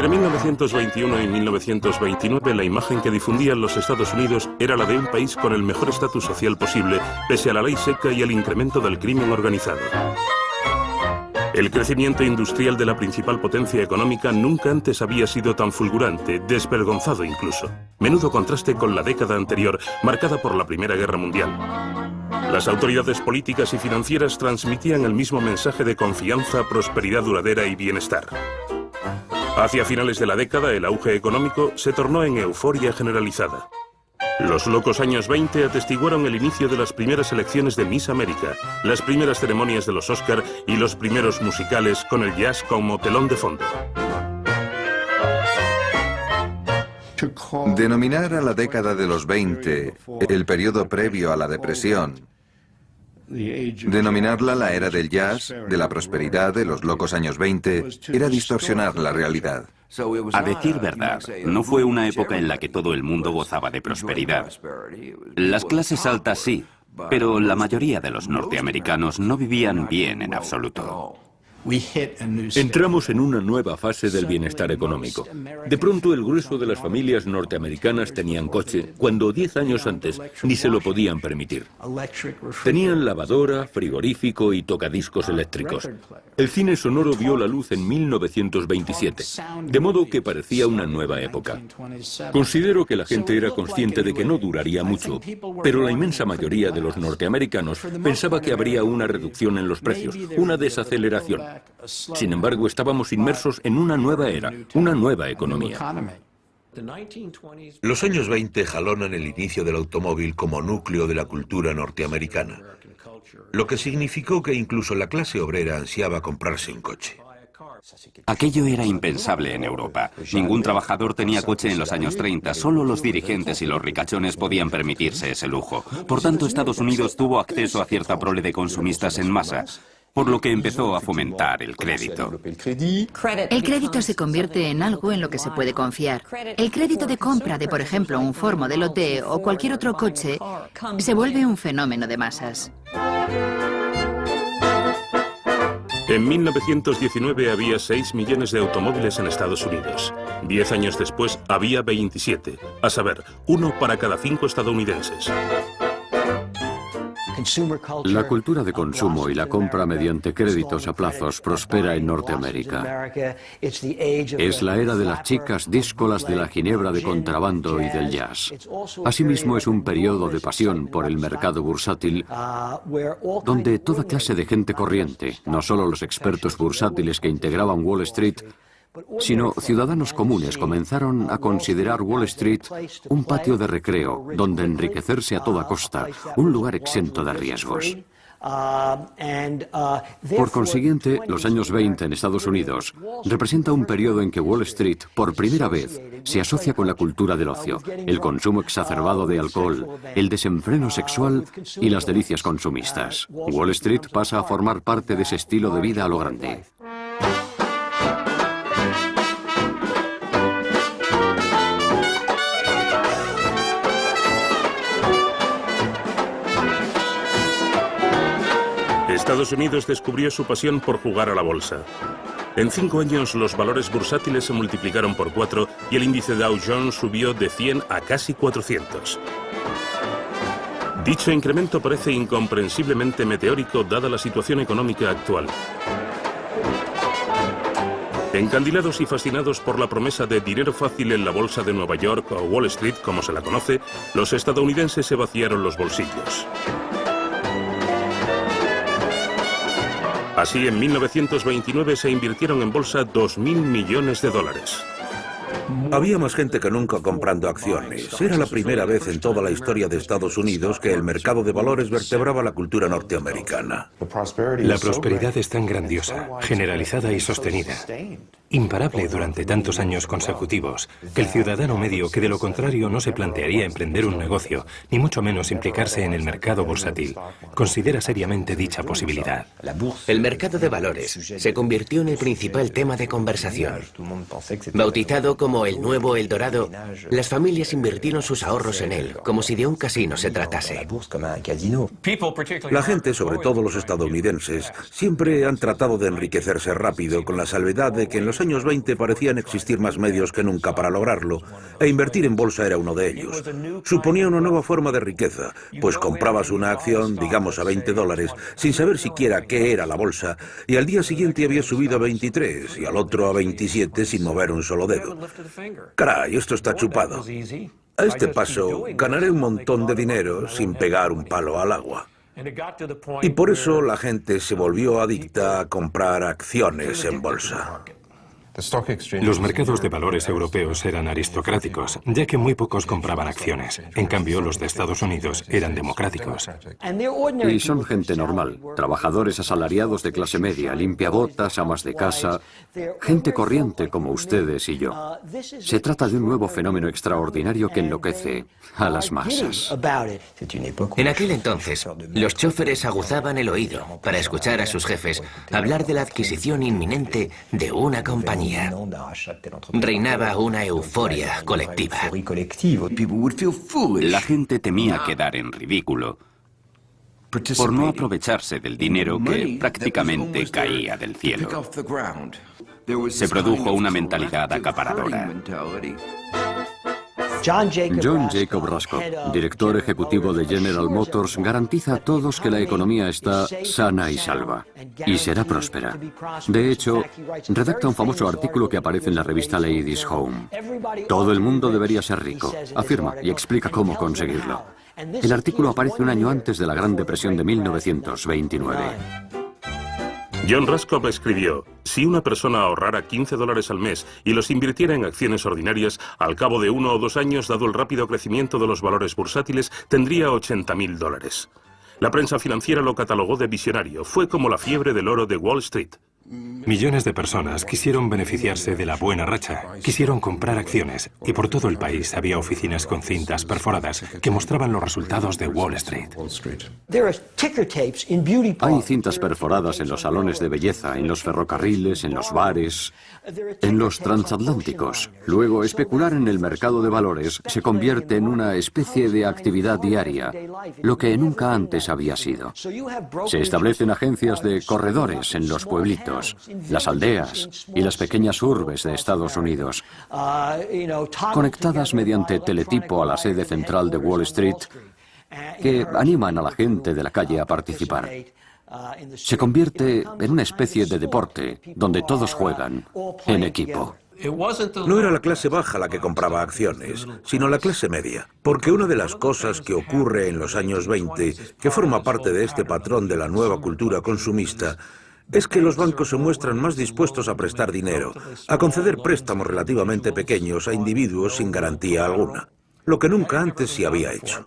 Entre 1921 y 1929, la imagen que difundían los Estados Unidos era la de un país con el mejor estatus social posible, pese a la ley seca y el incremento del crimen organizado. El crecimiento industrial de la principal potencia económica nunca antes había sido tan fulgurante, desvergonzado incluso. Menudo contraste con la década anterior, marcada por la Primera Guerra Mundial. Las autoridades políticas y financieras transmitían el mismo mensaje de confianza, prosperidad duradera y bienestar. Hacia finales de la década, el auge económico se tornó en euforia generalizada. Los locos años 20 atestiguaron el inicio de las primeras elecciones de Miss América, las primeras ceremonias de los Oscar y los primeros musicales con el jazz como telón de fondo. Denominar a la década de los 20 el periodo previo a la depresión, denominarla la era del jazz, de la prosperidad, de los locos años 20, era distorsionar la realidad. A decir verdad, no fue una época en la que todo el mundo gozaba de prosperidad. Las clases altas sí, pero la mayoría de los norteamericanos no vivían bien en absoluto. Entramos en una nueva fase del bienestar económico. De pronto el grueso de las familias norteamericanas tenían coche, cuando 10 años antes ni se lo podían permitir. Tenían lavadora, frigorífico y tocadiscos eléctricos. El cine sonoro vio la luz en 1927, de modo que parecía una nueva época. Considero que la gente era consciente de que no duraría mucho, pero la inmensa mayoría de los norteamericanos pensaba que habría una reducción en los precios, una desaceleración. Sin embargo, estábamos inmersos en una nueva era, una nueva economía. Los años 20 jalonan el inicio del automóvil como núcleo de la cultura norteamericana, lo que significó que incluso la clase obrera ansiaba comprarse un coche. Aquello era impensable en Europa. Ningún trabajador tenía coche en los años 30, solo los dirigentes y los ricachones podían permitirse ese lujo. Por tanto, Estados Unidos tuvo acceso a cierta prole de consumistas en masa, por lo que empezó a fomentar el crédito. El crédito se convierte en algo en lo que se puede confiar. El crédito de compra de, por ejemplo, un Ford Modelo T o cualquier otro coche se vuelve un fenómeno de masas. En 1919 había 6 millones de automóviles en Estados Unidos. 10 años después había 27, a saber, 1 para cada 5 estadounidenses. La cultura de consumo y la compra mediante créditos a plazos prospera en Norteamérica. Es la era de las chicas díscolas de la ginebra de contrabando y del jazz. Asimismo, es un periodo de pasión por el mercado bursátil, donde toda clase de gente corriente, no solo los expertos bursátiles que integraban Wall Street, sino ciudadanos comunes comenzaron a considerar Wall Street un patio de recreo donde enriquecerse a toda costa, un lugar exento de riesgos. Por consiguiente, los años 20 en Estados Unidos representa un periodo en que Wall Street, por primera vez, se asocia con la cultura del ocio, el consumo exacerbado de alcohol, el desenfreno sexual y las delicias consumistas. Wall Street pasa a formar parte de ese estilo de vida a lo grande. Estados Unidos descubrió su pasión por jugar a la bolsa. En 5 años los valores bursátiles se multiplicaron por 4 y el índice Dow Jones subió de 100 a casi 400. Dicho incremento parece incomprensiblemente meteórico dada la situación económica actual. Encandilados y fascinados por la promesa de dinero fácil en la bolsa de Nueva York o Wall Street, como se la conoce, los estadounidenses se vaciaron los bolsillos. Así, en 1929 se invirtieron en bolsa 2.000 millones de dólares. Había más gente que nunca comprando acciones. Era la primera vez en toda la historia de Estados Unidos que el mercado de valores vertebraba la cultura norteamericana. La prosperidad es tan grandiosa, generalizada y sostenida, imparable durante tantos años consecutivos, que el ciudadano medio, que de lo contrario no se plantearía emprender un negocio, ni mucho menos implicarse en el mercado bursátil, considera seriamente dicha posibilidad. El mercado de valores se convirtió en el principal tema de conversación. Bautizado como el nuevo El Dorado, las familias invirtieron sus ahorros en él, como si de un casino se tratase. La gente, sobre todo los estadounidenses, siempre han tratado de enriquecerse rápido, con la salvedad de que en los los años 20 parecían existir más medios que nunca para lograrlo, e invertir en bolsa era uno de ellos. Suponía una nueva forma de riqueza, pues comprabas una acción, digamos a $20, sin saber siquiera qué era la bolsa, y al día siguiente había subido a 23 y al otro a 27 sin mover un solo dedo. Caray, esto está chupado. A este paso, ganaré un montón de dinero sin pegar un palo al agua. Y por eso la gente se volvió adicta a comprar acciones en bolsa. Los mercados de valores europeos eran aristocráticos, ya que muy pocos compraban acciones. En cambio, los de Estados Unidos eran democráticos. Y son gente normal, trabajadores asalariados de clase media, limpiabotas, amas de casa, gente corriente como ustedes y yo. Se trata de un nuevo fenómeno extraordinario que enloquece a las masas. En aquel entonces, los choferes aguzaban el oído para escuchar a sus jefes hablar de la adquisición inminente de una compañía. Reinaba una euforia colectiva. La gente temía quedar en ridículo por no aprovecharse del dinero que prácticamente caía del cielo. Se produjo una mentalidad acaparadora. John Jacob Rascott, director ejecutivo de General Motors, garantiza a todos que la economía está sana y salva, y será próspera. De hecho, redacta un famoso artículo que aparece en la revista Ladies Home. Todo el mundo debería ser rico, afirma, y explica cómo conseguirlo. El artículo aparece un año antes de la Gran Depresión de 1929. John Rascott escribió: si una persona ahorrara $15 al mes y los invirtiera en acciones ordinarias, al cabo de 1 o 2 años, dado el rápido crecimiento de los valores bursátiles, tendría $80.000. La prensa financiera lo catalogó de visionario. Fue como la fiebre del oro de Wall Street. Millones de personas quisieron beneficiarse de la buena racha, quisieron comprar acciones, y por todo el país había oficinas con cintas perforadas que mostraban los resultados de Wall Street. Hay cintas perforadas en los salones de belleza, en los ferrocarriles, en los bares, en los transatlánticos. Luego, especular en el mercado de valores se convierte en una especie de actividad diaria, lo que nunca antes había sido. Se establecen agencias de corredores en los pueblitos, las aldeas y las pequeñas urbes de Estados Unidos, conectadas mediante teletipo a la sede central de Wall Street, que animan a la gente de la calle a participar. Se convierte en una especie de deporte donde todos juegan en equipo. No era la clase baja la que compraba acciones, sino la clase media. Porque una de las cosas que ocurre en los años 20, que forma parte de este patrón de la nueva cultura consumista, es que los bancos se muestran más dispuestos a prestar dinero, a conceder préstamos relativamente pequeños a individuos sin garantía alguna, lo que nunca antes se había hecho.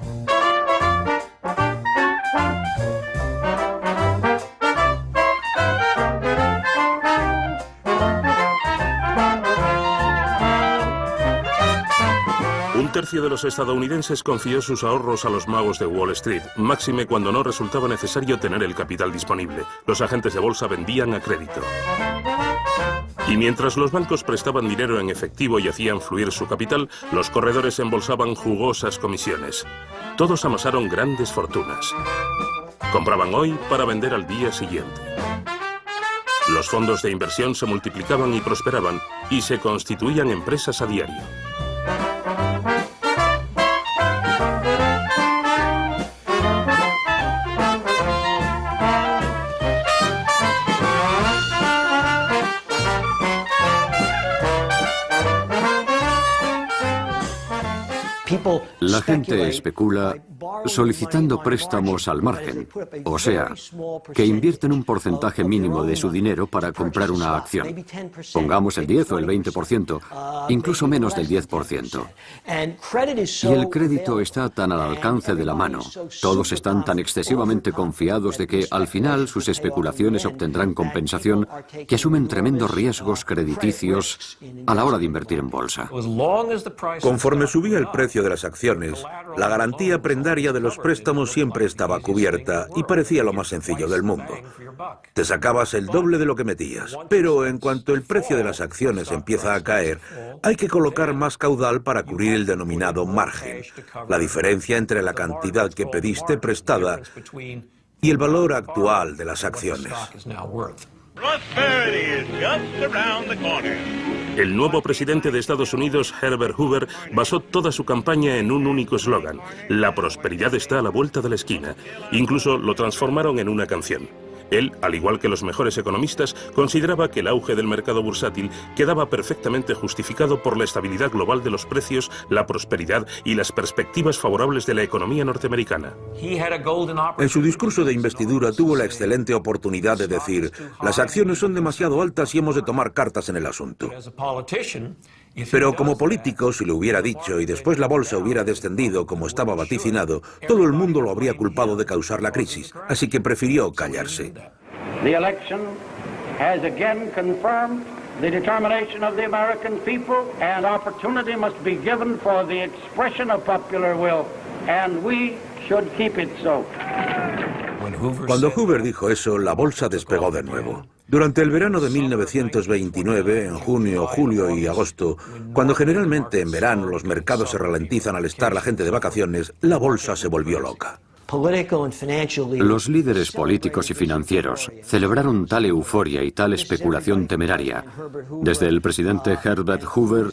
Un tercio de los estadounidenses confió sus ahorros a los magos de Wall Street, máxime cuando no resultaba necesario tener el capital disponible. Los agentes de bolsa vendían a crédito. Y mientras los bancos prestaban dinero en efectivo y hacían fluir su capital, los corredores embolsaban jugosas comisiones. Todos amasaron grandes fortunas. Compraban hoy para vender al día siguiente. Los fondos de inversión se multiplicaban y prosperaban, y se constituían empresas a diario. La gente especula solicitando préstamos al margen, o sea, que invierten un porcentaje mínimo de su dinero para comprar una acción. Pongamos el 10 o el 20%, incluso menos del 10%. Y el crédito está tan al alcance de la mano, todos están tan excesivamente confiados de que al final sus especulaciones obtendrán compensación, que asumen tremendos riesgos crediticios a la hora de invertir en bolsa. Conforme subía el precio de las acciones, la garantía prendaria de los préstamos siempre estaba cubierta y parecía lo más sencillo del mundo. Te sacabas el doble de lo que metías, pero en cuanto el precio de las acciones empieza a caer, hay que colocar más caudal para cubrir el denominado margen, la diferencia entre la cantidad que pediste prestada y el valor actual de las acciones. El nuevo presidente de Estados Unidos, Herbert Hoover, basó toda su campaña en un único eslogan: la prosperidad está a la vuelta de la esquina. Incluso lo transformaron en una canción. Él, al igual que los mejores economistas, consideraba que el auge del mercado bursátil quedaba perfectamente justificado por la estabilidad global de los precios, la prosperidad y las perspectivas favorables de la economía norteamericana. En su discurso de investidura tuvo la excelente oportunidad de decir: las acciones son demasiado altas y hemos de tomar cartas en el asunto. Pero como político, si lo hubiera dicho y después la bolsa hubiera descendido como estaba vaticinado, todo el mundo lo habría culpado de causar la crisis, así que prefirió callarse. The election has again confirmed the determination of the American people, and opportunity must be given for the expression of popular will, and we should keep it so. Cuando Hoover dijo eso, la bolsa despegó de nuevo. Durante el verano de 1929, en junio, julio y agosto, cuando generalmente en verano los mercados se ralentizan al estar la gente de vacaciones, la bolsa se volvió loca. Los líderes políticos y financieros celebraron tal euforia y tal especulación temeraria, desde el presidente Herbert Hoover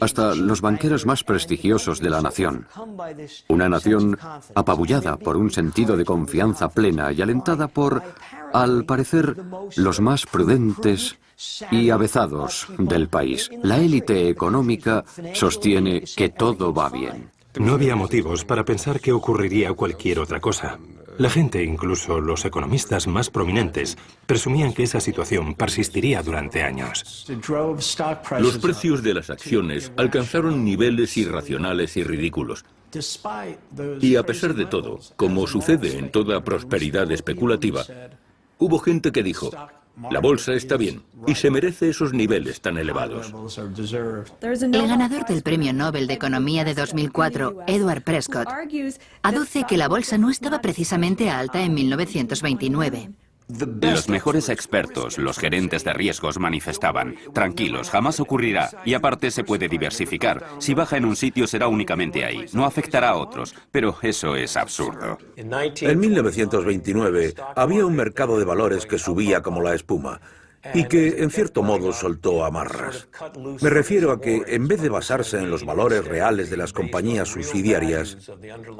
hasta los banqueros más prestigiosos de la nación. Una nación apabullada por un sentido de confianza plena y alentada por, al parecer, los más prudentes y avezados del país. La élite económica sostiene que todo va bien. No había motivos para pensar que ocurriría cualquier otra cosa. La gente, incluso los economistas más prominentes, presumían que esa situación persistiría durante años. Los precios de las acciones alcanzaron niveles irracionales y ridículos. Y a pesar de todo, como sucede en toda prosperidad especulativa, hubo gente que dijo: la bolsa está bien y se merece esos niveles tan elevados. El ganador del Premio Nobel de Economía de 2004, Edward Prescott, aduce que la bolsa no estaba precisamente alta en 1929. Los mejores expertos, los gerentes de riesgos, manifestaban: tranquilos, jamás ocurrirá, y aparte se puede diversificar. Si baja en un sitio será únicamente ahí, no afectará a otros, pero eso es absurdo. En 1929 había un mercado de valores que subía como la espuma y que, en cierto modo, soltó amarras. Me refiero a que, en vez de basarse en los valores reales de las compañías subsidiarias,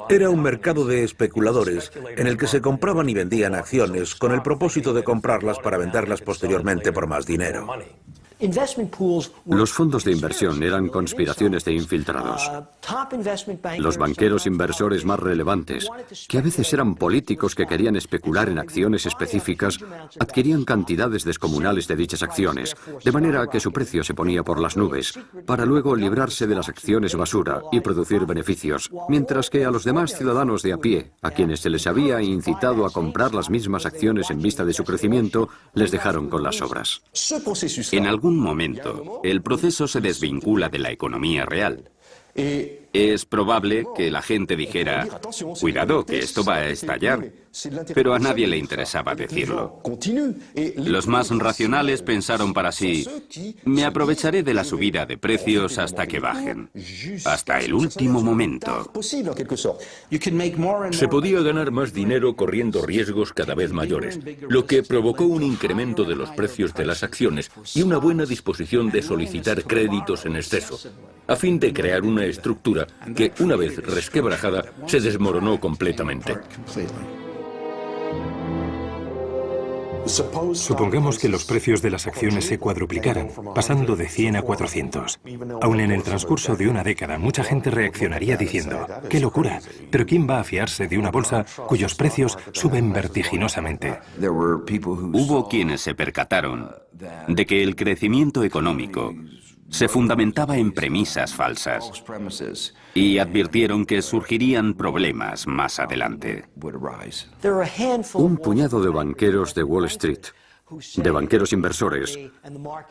era un mercado de especuladores en el que se compraban y vendían acciones con el propósito de comprarlas para venderlas posteriormente por más dinero. Los fondos de inversión eran conspiraciones de infiltrados. Los banqueros inversores más relevantes, que a veces eran políticos que querían especular en acciones específicas, adquirían cantidades descomunales de dichas acciones, de manera que su precio se ponía por las nubes, para luego librarse de las acciones basura y producir beneficios, mientras que a los demás ciudadanos de a pie, a quienes se les había incitado a comprar las mismas acciones en vista de su crecimiento, les dejaron con las sobras. En algún momento, el proceso se desvincula de la economía real. Es probable que la gente dijera: cuidado, que esto va a estallar, pero a nadie le interesaba decirlo. Los más racionales pensaron para sí: me aprovecharé de la subida de precios hasta que bajen, hasta el último momento. Se podía ganar más dinero corriendo riesgos cada vez mayores, lo que provocó un incremento de los precios de las acciones y una buena disposición de solicitar créditos en exceso, a fin de crear una estructura que, una vez resquebrajada, se desmoronó completamente. Supongamos que los precios de las acciones se cuadruplicaran, pasando de 100 a 400. Aún en el transcurso de una década, mucha gente reaccionaría diciendo: ¡qué locura! ¿Pero quién va a fiarse de una bolsa cuyos precios suben vertiginosamente? Hubo quienes se percataron de que el crecimiento económico se fundamentaba en premisas falsas y advirtieron que surgirían problemas más adelante. Un puñado de banqueros de Wall Street, de banqueros inversores,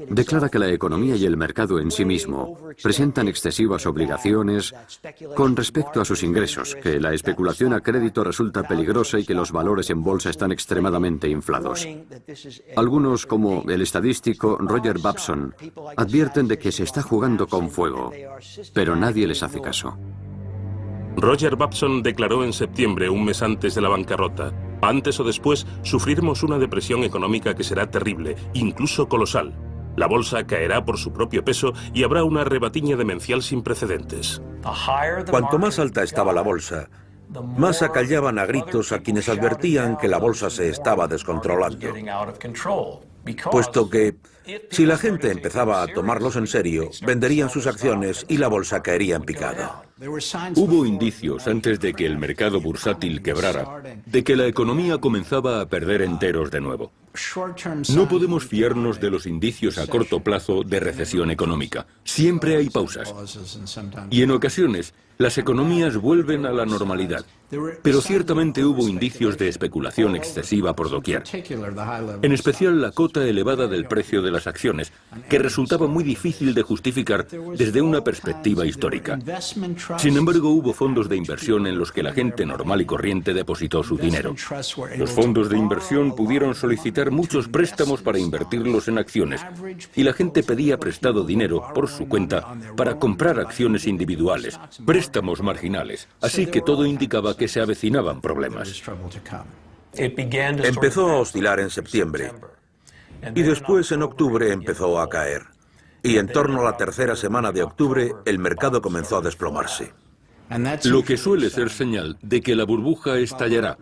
declara que la economía y el mercado en sí mismo presentan excesivas obligaciones con respecto a sus ingresos, que la especulación a crédito resulta peligrosa y que los valores en bolsa están extremadamente inflados. Algunos, como el estadístico Roger Babson, advierten de que se está jugando con fuego, pero nadie les hace caso. Roger Babson declaró en septiembre, un mes antes de la bancarrota: Antes o después sufriremos una depresión económica que será terrible, incluso colosal. La bolsa caerá por su propio peso y habrá una rebatiña demencial sin precedentes. Cuanto más alta estaba la bolsa, más acallaban a gritos a quienes advertían que la bolsa se estaba descontrolando. Puesto que, si la gente empezaba a tomarlos en serio, venderían sus acciones y la bolsa caería en picado. Hubo indicios antes de que el mercado bursátil quebrara, de que la economía comenzaba a perder enteros de nuevo. No podemos fiarnos de los indicios a corto plazo de recesión económica. Siempre hay pausas. Y en ocasiones, las economías vuelven a la normalidad. Pero ciertamente hubo indicios de especulación excesiva por doquier. En especial la cota elevada del precio de las acciones, que resultaba muy difícil de justificar desde una perspectiva histórica. Sin embargo, hubo fondos de inversión en los que la gente normal y corriente depositó su dinero. Los fondos de inversión pudieron solicitar muchos préstamos para invertirlos en acciones, y la gente pedía prestado dinero por su cuenta para comprar acciones individuales, préstamos marginales, así que todo indicaba que se avecinaban problemas. Empezó a oscilar en septiembre y después en octubre empezó a caer. Y en torno a la tercera semana de octubre el mercado comenzó a desplomarse. Lo que suele ser señal de que la burbuja estallará,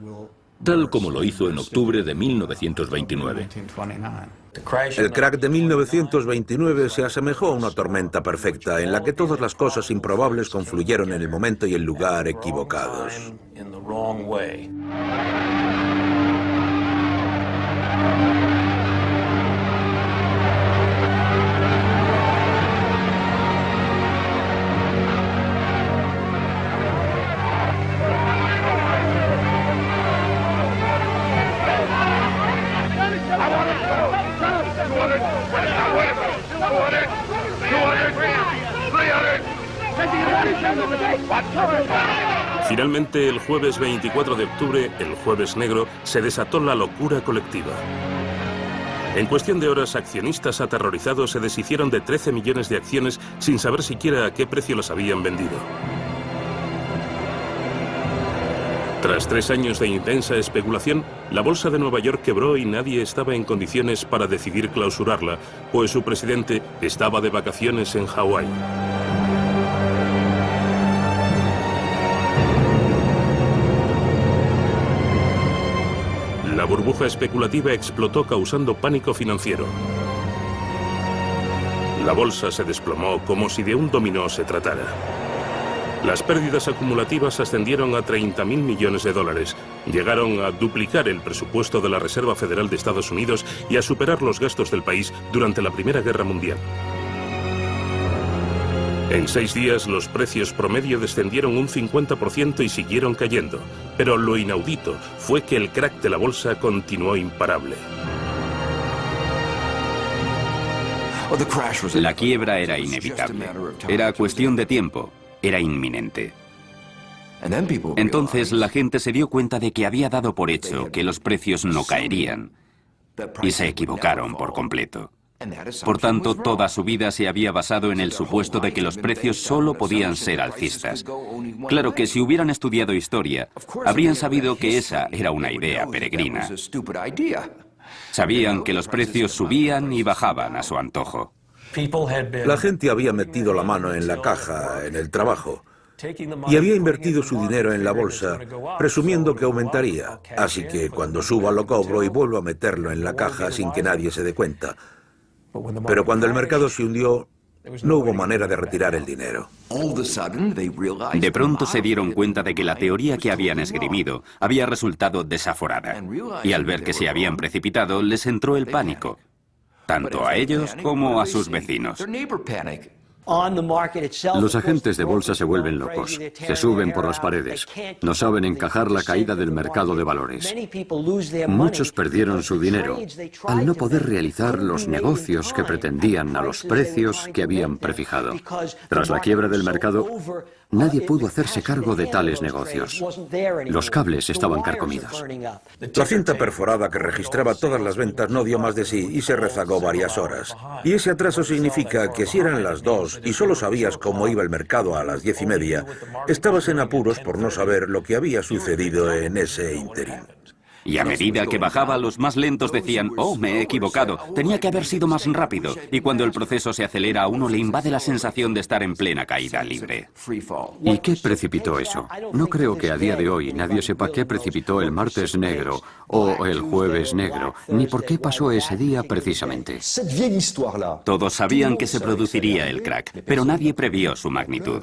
tal como lo hizo en octubre de 1929. El crack de 1929 se asemejó a una tormenta perfecta en la que todas las cosas improbables confluyeron en el momento y el lugar equivocados. Finalmente, el jueves 24 de octubre, el Jueves Negro, se desató la locura colectiva. En cuestión de horas, accionistas aterrorizados se deshicieron de 13 millones de acciones sin saber siquiera a qué precio las habían vendido. Tras 3 años de intensa especulación, la bolsa de Nueva York quebró y nadie estaba en condiciones para decidir clausurarla, pues su presidente estaba de vacaciones en Hawái. La burbuja especulativa explotó causando pánico financiero. La bolsa se desplomó como si de un dominó se tratara. Las pérdidas acumulativas ascendieron a 30.000 millones de dólares. Llegaron a duplicar el presupuesto de la Reserva Federal de Estados Unidos y a superar los gastos del país durante la Primera Guerra Mundial. En 6 días, los precios promedio descendieron un 50% y siguieron cayendo. Pero lo inaudito fue que el crack de la bolsa continuó imparable. La quiebra era inevitable. Era cuestión de tiempo. Era inminente. Entonces la gente se dio cuenta de que había dado por hecho que los precios no caerían. Y se equivocaron por completo. Por tanto, toda su vida se había basado en el supuesto de que los precios solo podían ser alcistas. Claro que si hubieran estudiado historia, habrían sabido que esa era una idea peregrina. Sabían que los precios subían y bajaban a su antojo. La gente había metido la mano en la caja, en el trabajo, y había invertido su dinero en la bolsa, presumiendo que aumentaría. Así que cuando suba lo cobro y vuelvo a meterlo en la caja sin que nadie se dé cuenta. Pero cuando el mercado se hundió, no hubo manera de retirar el dinero. De pronto se dieron cuenta de que la teoría que habían esgrimido había resultado desaforada. Y al ver que se habían precipitado, les entró el pánico, tanto a ellos como a sus vecinos. Los agentes de bolsa se vuelven locos, se suben por las paredes, no saben encajar la caída del mercado de valores. Muchos perdieron su dinero al no poder realizar los negocios que pretendían a los precios que habían prefijado. Tras la quiebra del mercado, nadie pudo hacerse cargo de tales negocios. Los cables estaban carcomidos. La cinta perforada que registraba todas las ventas no dio más de sí y se rezagó varias horas. Y ese atraso significa que si eran las 2 y solo sabías cómo iba el mercado a las 10:30, estabas en apuros por no saber lo que había sucedido en ese ínterin. Y a medida que bajaba, los más lentos decían, oh, me he equivocado, tenía que haber sido más rápido. Y cuando el proceso se acelera, a uno le invade la sensación de estar en plena caída libre. ¿Y qué precipitó eso? No creo que a día de hoy nadie sepa qué precipitó el martes negro o el jueves negro, ni por qué pasó ese día precisamente. Todos sabían que se produciría el crack, pero nadie previó su magnitud.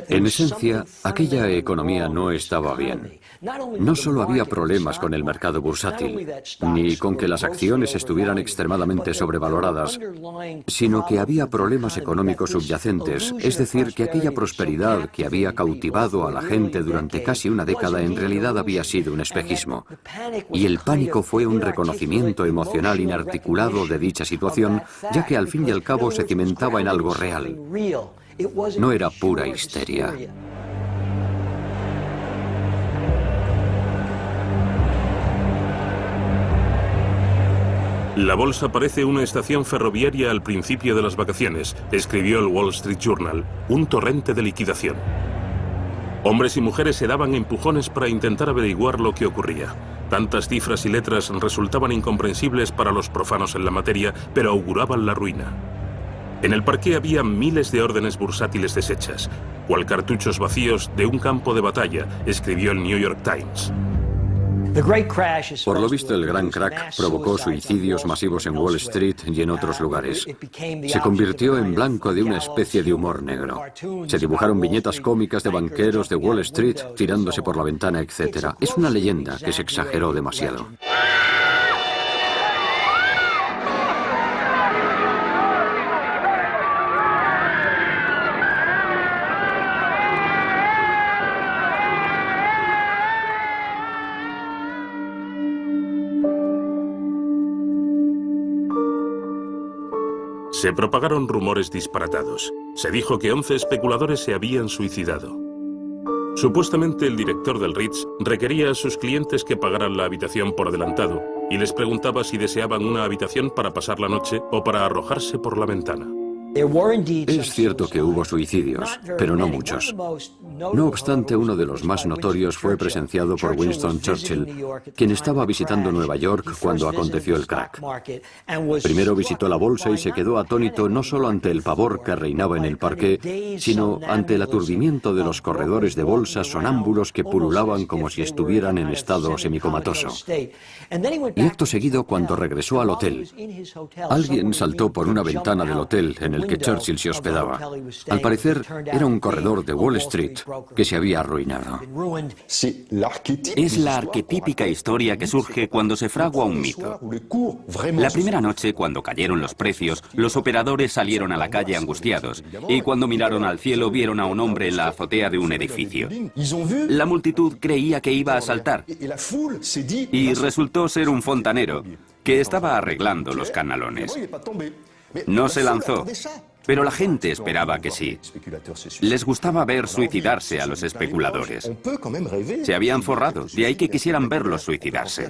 En esencia, aquella economía no estaba bien. No solo había problemas con el mercado bursátil, ni con que las acciones estuvieran extremadamente sobrevaloradas, sino que había problemas económicos subyacentes, es decir, que aquella prosperidad que había cautivado a la gente durante casi una década en realidad había sido un espejismo. Y el pánico fue un reconocimiento emocional inarticulado de dicha situación, ya que al fin y al cabo se cimentaba en algo real. No era pura histeria. La bolsa parece una estación ferroviaria al principio de las vacaciones, escribió el Wall Street Journal, un torrente de liquidación. Hombres y mujeres se daban empujones para intentar averiguar lo que ocurría. Tantas cifras y letras resultaban incomprensibles para los profanos en la materia, pero auguraban la ruina. En el parque había miles de órdenes bursátiles deshechas, cual cartuchos vacíos de un campo de batalla, escribió el New York Times. Por lo visto, el gran crack provocó suicidios masivos en Wall Street y en otros lugares. Se convirtió en blanco de una especie de humor negro. Se dibujaron viñetas cómicas de banqueros de Wall Street tirándose por la ventana, etc. Es una leyenda que se exageró demasiado. Se propagaron rumores disparatados. Se dijo que 11 especuladores se habían suicidado. Supuestamente el director del Ritz requería a sus clientes que pagaran la habitación por adelantado y les preguntaba si deseaban una habitación para pasar la noche o para arrojarse por la ventana. Es cierto que hubo suicidios, pero no muchos. No obstante, uno de los más notorios fue presenciado por Winston Churchill, quien estaba visitando Nueva York cuando aconteció el crack. Primero visitó la bolsa y se quedó atónito no solo ante el pavor que reinaba en el parqué, sino ante el aturdimiento de los corredores de bolsa sonámbulos que pululaban como si estuvieran en estado semicomatoso. Y acto seguido, cuando regresó al hotel, alguien saltó por una ventana del hotel en el que Churchill se hospedaba. Al parecer, era un corredor de Wall Street que se había arruinado. Es la arquetípica historia que surge cuando se fragua un mito. La primera noche, cuando cayeron los precios, los operadores salieron a la calle angustiados y cuando miraron al cielo vieron a un hombre en la azotea de un edificio. La multitud creía que iba a saltar y resultó ser un fontanero que estaba arreglando los canalones. No se lanzó, pero la gente esperaba que sí. Les gustaba ver suicidarse a los especuladores. Se habían forrado, de ahí que quisieran verlos suicidarse.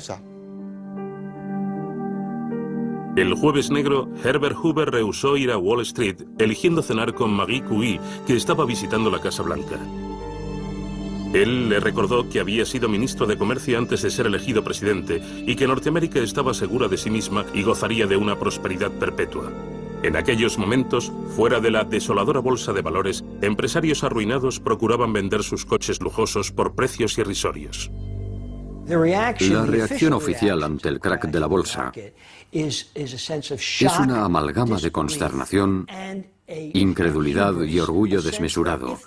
El jueves negro, Herbert Hoover rehusó ir a Wall Street, eligiendo cenar con Marie Curie, que estaba visitando la Casa Blanca. Él le recordó que había sido ministro de Comercio antes de ser elegido presidente y que Norteamérica estaba segura de sí misma y gozaría de una prosperidad perpetua. En aquellos momentos, fuera de la desoladora bolsa de valores, empresarios arruinados procuraban vender sus coches lujosos por precios irrisorios. La reacción oficial ante el crack de la bolsa es una amalgama de consternación, incredulidad y orgullo desmesurado.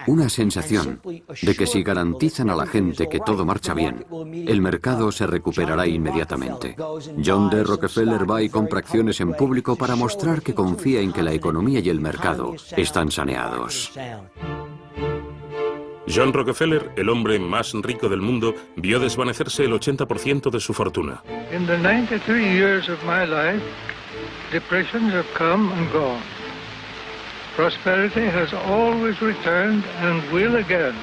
Una sensación de que si garantizan a la gente que todo marcha bien, el mercado se recuperará inmediatamente. John D. Rockefeller va y compra acciones en público para mostrar que confía en que la economía y el mercado están saneados. John Rockefeller, el hombre más rico del mundo, vio desvanecerse el 80% de su fortuna. In the 93 years of my life, depressions have come and gone. Prosperity has always returned and will again.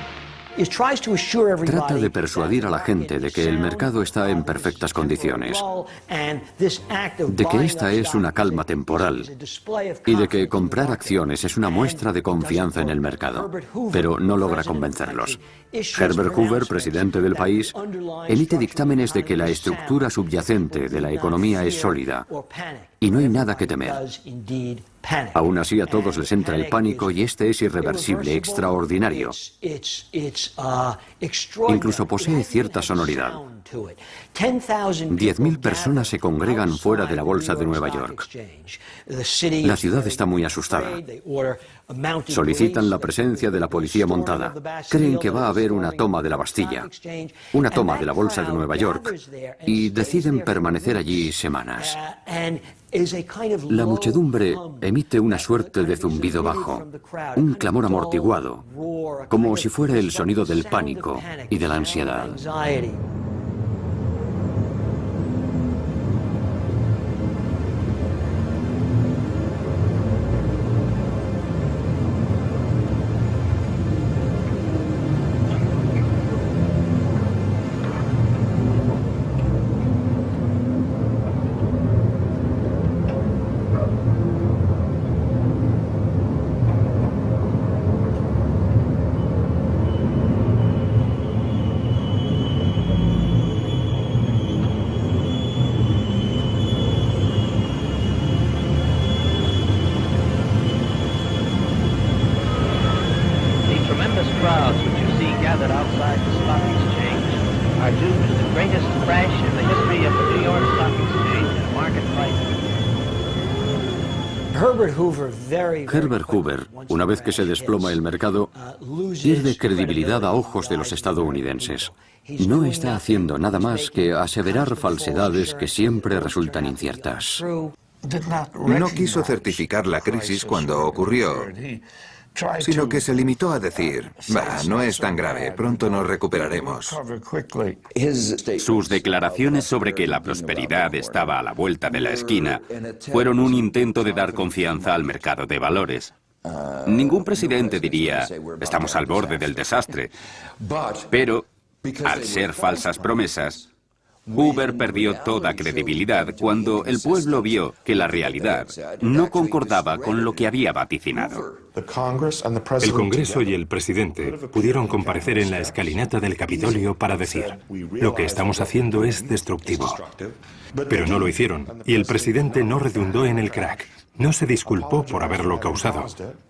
Trata de persuadir a la gente de que el mercado está en perfectas condiciones, de que esta es una calma temporal y de que comprar acciones es una muestra de confianza en el mercado, pero no logra convencerlos. Herbert Hoover, presidente del país, emite dictámenes de que la estructura subyacente de la economía es sólida y no hay nada que temer. Aún así, a todos les entra el pánico y este es irreversible, extraordinario. Incluso posee cierta sonoridad. 10.000 personas se congregan fuera de la Bolsa de Nueva York. La ciudad está muy asustada. Solicitan la presencia de la policía montada. Creen que va a haber una toma de la Bastilla, una toma de la Bolsa de Nueva York, y deciden permanecer allí semanas. La muchedumbre emite una suerte de zumbido bajo, un clamor amortiguado, como si fuera el sonido del pánico y de la ansiedad. Herbert Hoover, una vez que se desploma el mercado, pierde credibilidad a ojos de los estadounidenses. No está haciendo nada más que aseverar falsedades que siempre resultan inciertas. No quiso certificar la crisis cuando ocurrió, sino que se limitó a decir, no es tan grave, pronto nos recuperaremos. Sus declaraciones sobre que la prosperidad estaba a la vuelta de la esquina fueron un intento de dar confianza al mercado de valores. Ningún presidente diría, estamos al borde del desastre, pero, al ser falsas promesas, Hoover perdió toda credibilidad cuando el pueblo vio que la realidad no concordaba con lo que había vaticinado. El Congreso y el presidente pudieron comparecer en la escalinata del Capitolio para decir, lo que estamos haciendo es destructivo. Pero no lo hicieron, y el presidente no redundó en el crack. No se disculpó por haberlo causado,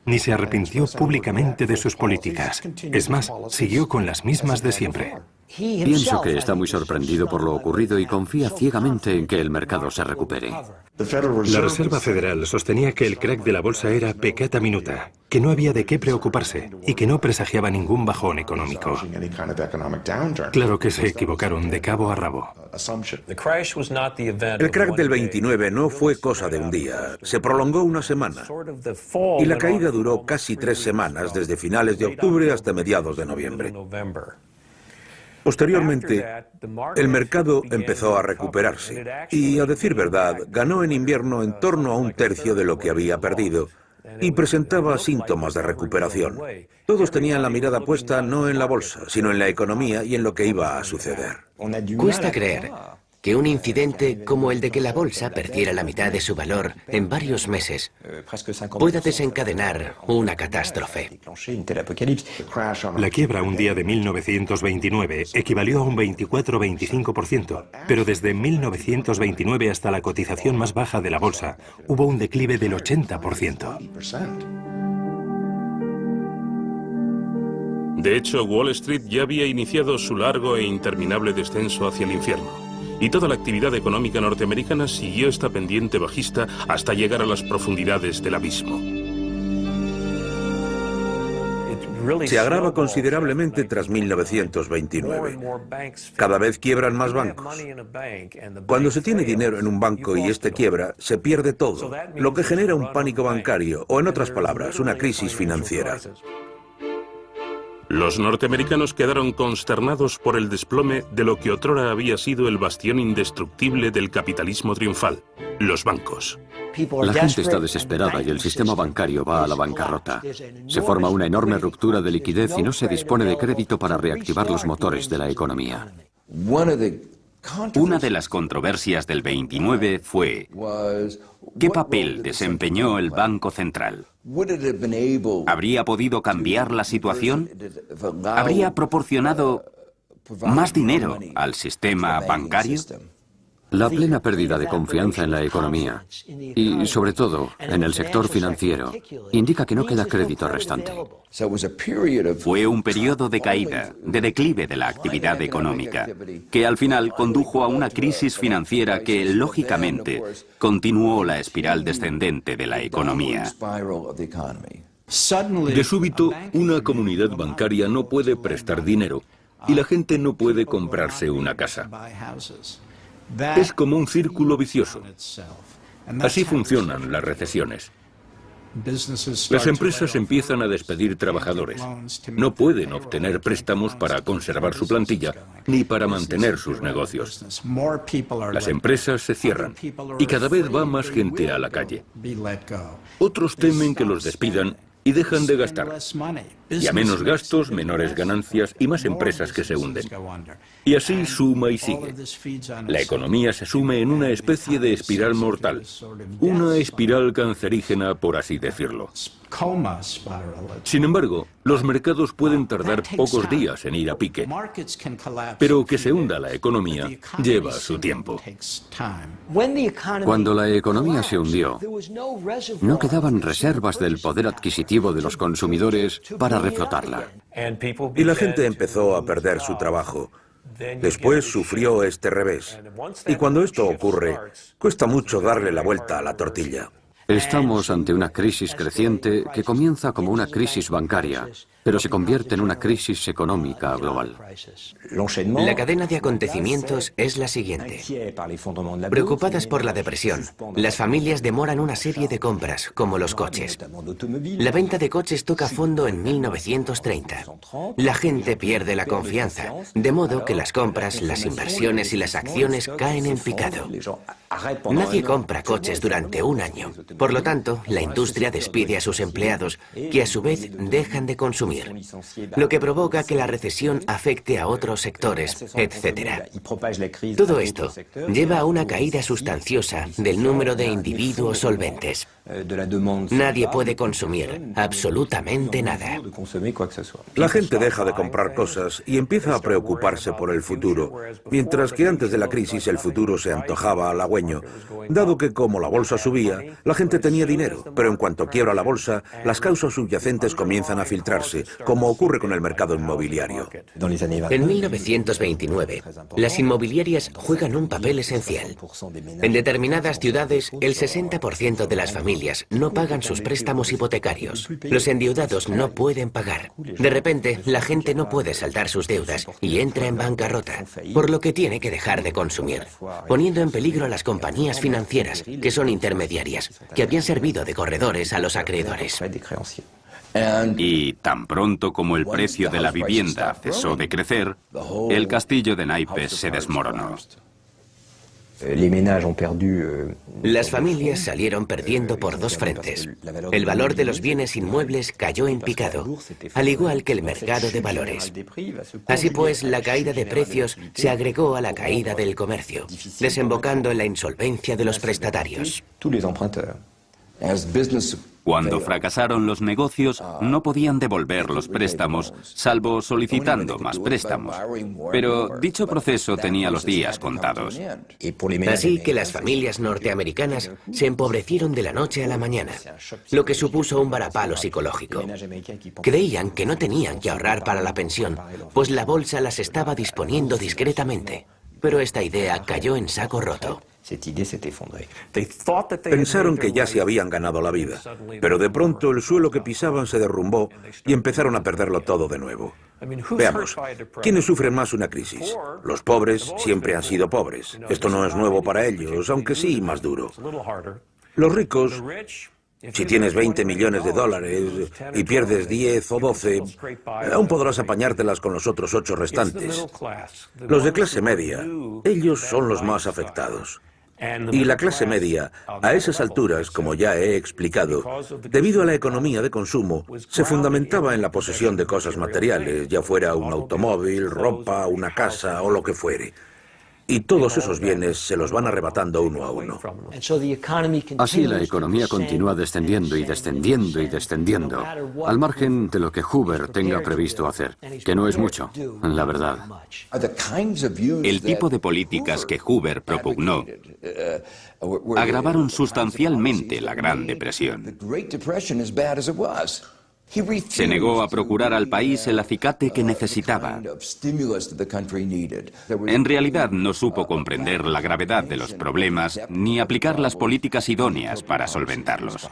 ni se arrepintió públicamente de sus políticas. Es más, siguió con las mismas de siempre. Pienso que está muy sorprendido por lo ocurrido y confía ciegamente en que el mercado se recupere. La Reserva Federal sostenía que el crack de la bolsa era peccata minuta, que no había de qué preocuparse y que no presagiaba ningún bajón económico. Claro que se equivocaron de cabo a rabo. El crack del 29 no fue cosa de un día, se prolongó una semana. Y la caída duró casi 3 semanas, desde finales de octubre hasta mediados de noviembre. Posteriormente, el mercado empezó a recuperarse y, a decir verdad, ganó en invierno en torno a 1/3 de lo que había perdido y presentaba síntomas de recuperación. Todos tenían la mirada puesta no en la bolsa, sino en la economía y en lo que iba a suceder. Cuesta creer que un incidente como el de que la bolsa perdiera la mitad de su valor en varios meses pueda desencadenar una catástrofe. La quiebra un día de 1929 equivalió a un 24-25%, pero desde 1929 hasta la cotización más baja de la bolsa hubo un declive del 80%. De hecho, Wall Street ya había iniciado su largo e interminable descenso hacia el infierno. Y toda la actividad económica norteamericana siguió esta pendiente bajista hasta llegar a las profundidades del abismo. Se agrava considerablemente tras 1929. Cada vez quiebran más bancos. Cuando se tiene dinero en un banco y este quiebra, se pierde todo, lo que genera un pánico bancario, o en otras palabras, una crisis financiera. Los norteamericanos quedaron consternados por el desplome de lo que otrora había sido el bastión indestructible del capitalismo triunfal, los bancos. La gente está desesperada y el sistema bancario va a la bancarrota. Se forma una enorme ruptura de liquidez y no se dispone de crédito para reactivar los motores de la economía. Una de las controversias del 29 fue ¿qué papel desempeñó el Banco Central? ¿Habría podido cambiar la situación? ¿Habría proporcionado más dinero al sistema bancario? La plena pérdida de confianza en la economía y, sobre todo, en el sector financiero, indica que no queda crédito restante. Fue un periodo de caída, de declive de la actividad económica, que al final condujo a una crisis financiera que, lógicamente, continuó la espiral descendente de la economía. De súbito, una comunidad bancaria no puede prestar dinero y la gente no puede comprarse una casa. Es como un círculo vicioso. Así funcionan las recesiones. Las empresas empiezan a despedir trabajadores. No pueden obtener préstamos para conservar su plantilla ni para mantener sus negocios. Las empresas se cierran y cada vez va más gente a la calle. Otros temen que los despidan y dejan de gastar. Y a menos gastos, menores ganancias y más empresas que se hunden. Y así suma y sigue. La economía se sume en una especie de espiral mortal. Una espiral cancerígena, por así decirlo. Sin embargo, los mercados pueden tardar pocos días en ir a pique. Pero que se hunda la economía lleva su tiempo. Cuando la economía se hundió, no quedaban reservas del poder adquisitivo de los consumidores para reflotarla. Y la gente empezó a perder su trabajo. Después sufrió este revés. Y cuando esto ocurre, cuesta mucho darle la vuelta a la tortilla. Estamos ante una crisis creciente que comienza como una crisis bancaria, pero se convierte en una crisis económica global. La cadena de acontecimientos es la siguiente. Preocupadas por la depresión, las familias demoran una serie de compras, como los coches. La venta de coches toca fondo en 1930. La gente pierde la confianza, de modo que las compras, las inversiones y las acciones caen en picado. Nadie compra coches durante un año. Por lo tanto, la industria despide a sus empleados, que a su vez dejan de consumir, lo que provoca que la recesión afecte a otros sectores, etc. Todo esto lleva a una caída sustanciosa del número de individuos solventes. Nadie puede consumir absolutamente nada. La gente deja de comprar cosas y empieza a preocuparse por el futuro, mientras que antes de la crisis el futuro se antojaba halagüeño, dado que como la bolsa subía, la gente tenía dinero, pero en cuanto quiebra la bolsa, las causas subyacentes comienzan a filtrarse, como ocurre con el mercado inmobiliario. En 1929, las inmobiliarias juegan un papel esencial. En determinadas ciudades, el 60% de las familias no pagan sus préstamos hipotecarios. Los endeudados no pueden pagar. De repente, la gente no puede saldar sus deudas y entra en bancarrota, por lo que tiene que dejar de consumir, poniendo en peligro a las compañías financieras, que son intermediarias, que habían servido de corredores a los acreedores. Y tan pronto como el precio de la vivienda cesó de crecer, el castillo de naipes se desmoronó. Las familias salieron perdiendo por dos frentes. El valor de los bienes inmuebles cayó en picado, al igual que el mercado de valores. Así pues, la caída de precios se agregó a la caída del comercio, desembocando en la insolvencia de los prestatarios. Cuando fracasaron los negocios, no podían devolver los préstamos, salvo solicitando más préstamos. Pero dicho proceso tenía los días contados. Así que las familias norteamericanas se empobrecieron de la noche a la mañana, lo que supuso un varapalo psicológico. Creían que no tenían que ahorrar para la pensión, pues la bolsa las estaba disponiendo discretamente. Pero esta idea cayó en saco roto. Pensaron que ya se habían ganado la vida, pero de pronto el suelo que pisaban se derrumbó y empezaron a perderlo todo de nuevo. Veamos, ¿quiénes sufren más una crisis? Los pobres siempre han sido pobres. Esto no es nuevo para ellos, aunque sí más duro. Los ricos, si tienes 20 millones de dólares y pierdes 10 o 12, aún podrás apañártelas con los otros 8 restantes. Los de clase media, ellos son los más afectados. Y la clase media, a esas alturas, como ya he explicado, debido a la economía de consumo, se fundamentaba en la posesión de cosas materiales, ya fuera un automóvil, ropa, una casa o lo que fuere. Y todos esos bienes se los van arrebatando uno a uno. Así la economía continúa descendiendo y descendiendo y descendiendo, al margen de lo que Hoover tenga previsto hacer, que no es mucho, la verdad. El tipo de políticas que Hoover propugnó agravaron sustancialmente la Gran Depresión. Se negó a procurar al país el acicate que necesitaba. En realidad no supo comprender la gravedad de los problemas ni aplicar las políticas idóneas para solventarlos.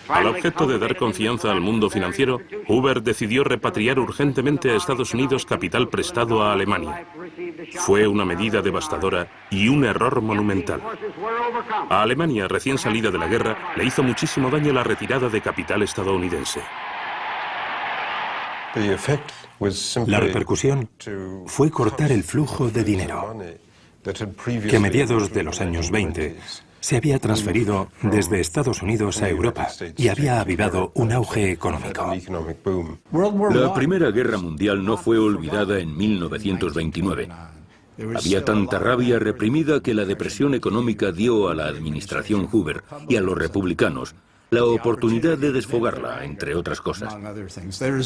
Al objeto de dar confianza al mundo financiero, Hoover decidió repatriar urgentemente a Estados Unidos capital prestado a Alemania. Fue una medida devastadora y un error monumental. A Alemania, recién salida de la guerra, le hizo muchísimo daño la retirada de capital estadounidense. La repercusión fue cortar el flujo de dinero, que a mediados de los años 20 se había transferido desde Estados Unidos a Europa y había avivado un auge económico. La Primera Guerra Mundial no fue olvidada en 1929. Había tanta rabia reprimida que la depresión económica dio a la administración Hoover y a los republicanos la oportunidad de desfogarla, entre otras cosas.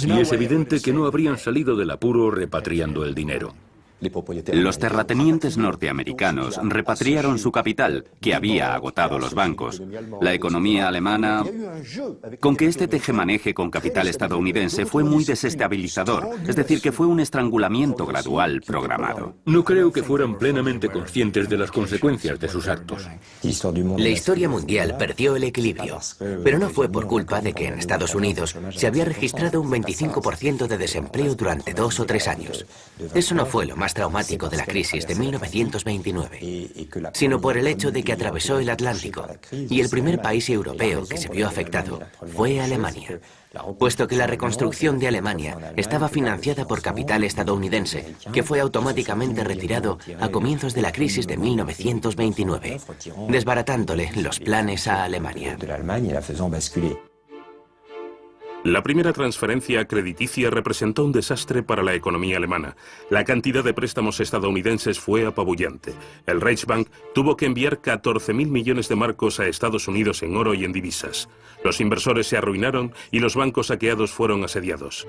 Y es evidente que no habrían salido del apuro repatriando el dinero. Los terratenientes norteamericanos repatriaron su capital, que había agotado los bancos. La economía alemana, con que este tejemaneje con capital estadounidense fue muy desestabilizador, es decir, que fue un estrangulamiento gradual programado. No creo que fueran plenamente conscientes de las consecuencias de sus actos. La historia mundial perdió el equilibrio, pero no fue por culpa de que en Estados Unidos se había registrado un 25% de desempleo durante 2 o 3 años. Eso no fue lo más traumático de la crisis de 1929, sino por el hecho de que atravesó el Atlántico, y el primer país europeo que se vio afectado fue Alemania, puesto que la reconstrucción de Alemania estaba financiada por capital estadounidense, que fue automáticamente retirado a comienzos de la crisis de 1929, desbaratándole los planes a Alemania. La primera transferencia crediticia representó un desastre para la economía alemana. La cantidad de préstamos estadounidenses fue apabullante. El Reichsbank tuvo que enviar 14.000 millones de marcos a Estados Unidos en oro y en divisas. Los inversores se arruinaron y los bancos saqueados fueron asediados.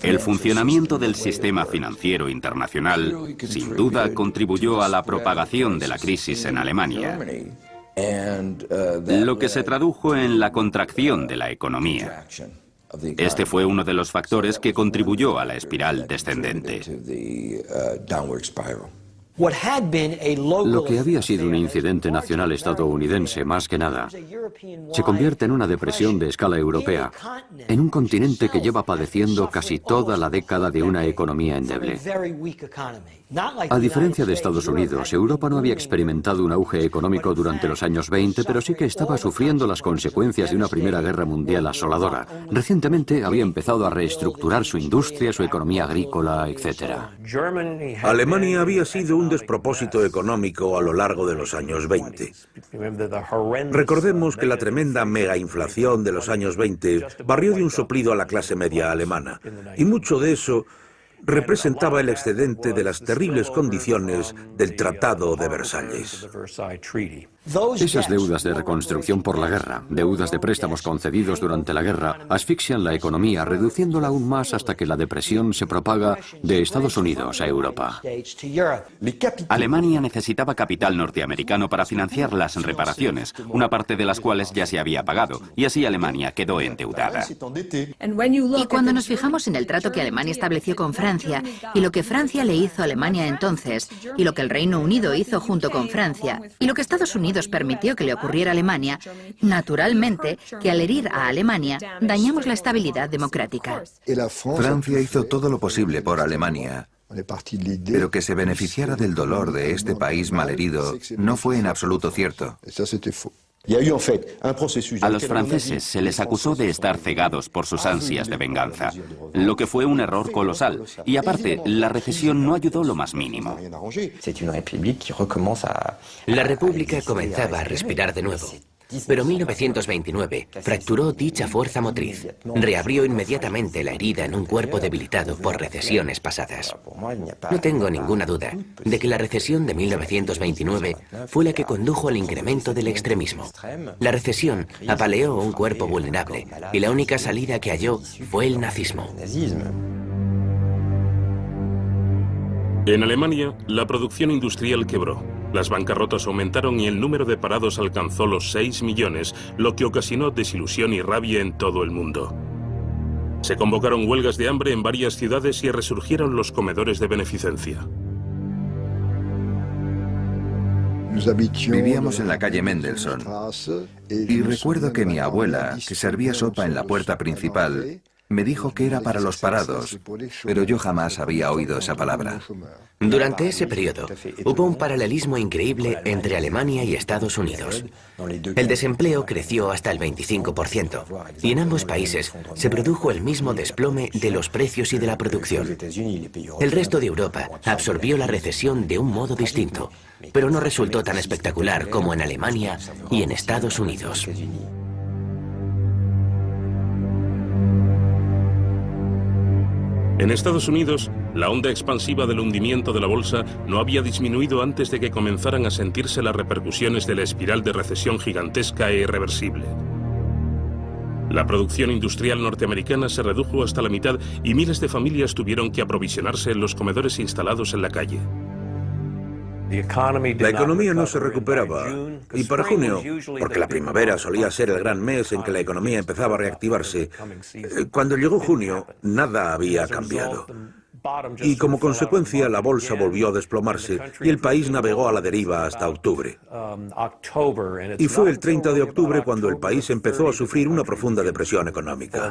El funcionamiento del sistema financiero internacional, sin duda, contribuyó a la propagación de la crisis en Alemania, lo que se tradujo en la contracción de la economía. Este fue uno de los factores que contribuyó a la espiral descendente. Lo que había sido un incidente nacional estadounidense, más que nada, se convierte en una depresión de escala europea, en un continente que lleva padeciendo casi toda la década de una economía endeble. A diferencia de Estados Unidos, Europa no había experimentado un auge económico durante los años 20, pero sí que estaba sufriendo las consecuencias de una Primera Guerra Mundial asoladora. Recientemente había empezado a reestructurar su industria, su economía agrícola, etc. Alemania había sido un despropósito económico a lo largo de los años 20. Recordemos que la tremenda megainflación de los años 20 barrió de un soplido a la clase media alemana, y mucho de eso representaba el excedente de las terribles condiciones del Tratado de Versalles. Esas deudas de reconstrucción por la guerra, deudas de préstamos concedidos durante la guerra, asfixian la economía, reduciéndola aún más hasta que la depresión se propaga de Estados Unidos a Europa. Alemania necesitaba capital norteamericano para financiar las reparaciones, una parte de las cuales ya se había pagado, y así Alemania quedó endeudada. Y cuando nos fijamos en el trato que Alemania estableció con Francia, y lo que Francia le hizo a Alemania entonces, y lo que el Reino Unido hizo junto con Francia, y lo que Estados Unidos permitió que le ocurriera a Alemania, naturalmente que al herir a Alemania dañamos la estabilidad democrática. Francia hizo todo lo posible por Alemania, pero que se beneficiara del dolor de este país malherido no fue en absoluto cierto. A los franceses se les acusó de estar cegados por sus ansias de venganza, lo que fue un error colosal. Y aparte, la recesión no ayudó lo más mínimo. La República comenzaba a respirar de nuevo. Pero 1929 fracturó dicha fuerza motriz. Reabrió inmediatamente la herida en un cuerpo debilitado por recesiones pasadas. No tengo ninguna duda de que la recesión de 1929 fue la que condujo al incremento del extremismo. La recesión apaleó un cuerpo vulnerable y la única salida que halló fue el nazismo. En Alemania, la producción industrial quebró. Las bancarrotas aumentaron y el número de parados alcanzó los 6 millones, lo que ocasionó desilusión y rabia en todo el mundo. Se convocaron huelgas de hambre en varias ciudades y resurgieron los comedores de beneficencia. Vivíamos en la calle Mendelssohn y recuerdo que mi abuela, que servía sopa en la puerta principal, me dijo que era para los parados, pero yo jamás había oído esa palabra. Durante ese periodo, hubo un paralelismo increíble entre Alemania y Estados Unidos. El desempleo creció hasta el 25%, y en ambos países se produjo el mismo desplome de los precios y de la producción. El resto de Europa absorbió la recesión de un modo distinto, pero no resultó tan espectacular como en Alemania y en Estados Unidos. En Estados Unidos, la onda expansiva del hundimiento de la bolsa no había disminuido antes de que comenzaran a sentirse las repercusiones de la espiral de recesión gigantesca e irreversible. La producción industrial norteamericana se redujo hasta la mitad y miles de familias tuvieron que aprovisionarse en los comedores instalados en la calle. La economía no se recuperaba, y para junio, porque la primavera solía ser el gran mes en que la economía empezaba a reactivarse, cuando llegó junio, nada había cambiado. Y como consecuencia, la bolsa volvió a desplomarse y el país navegó a la deriva hasta octubre. Y fue el 30 de octubre cuando el país empezó a sufrir una profunda depresión económica.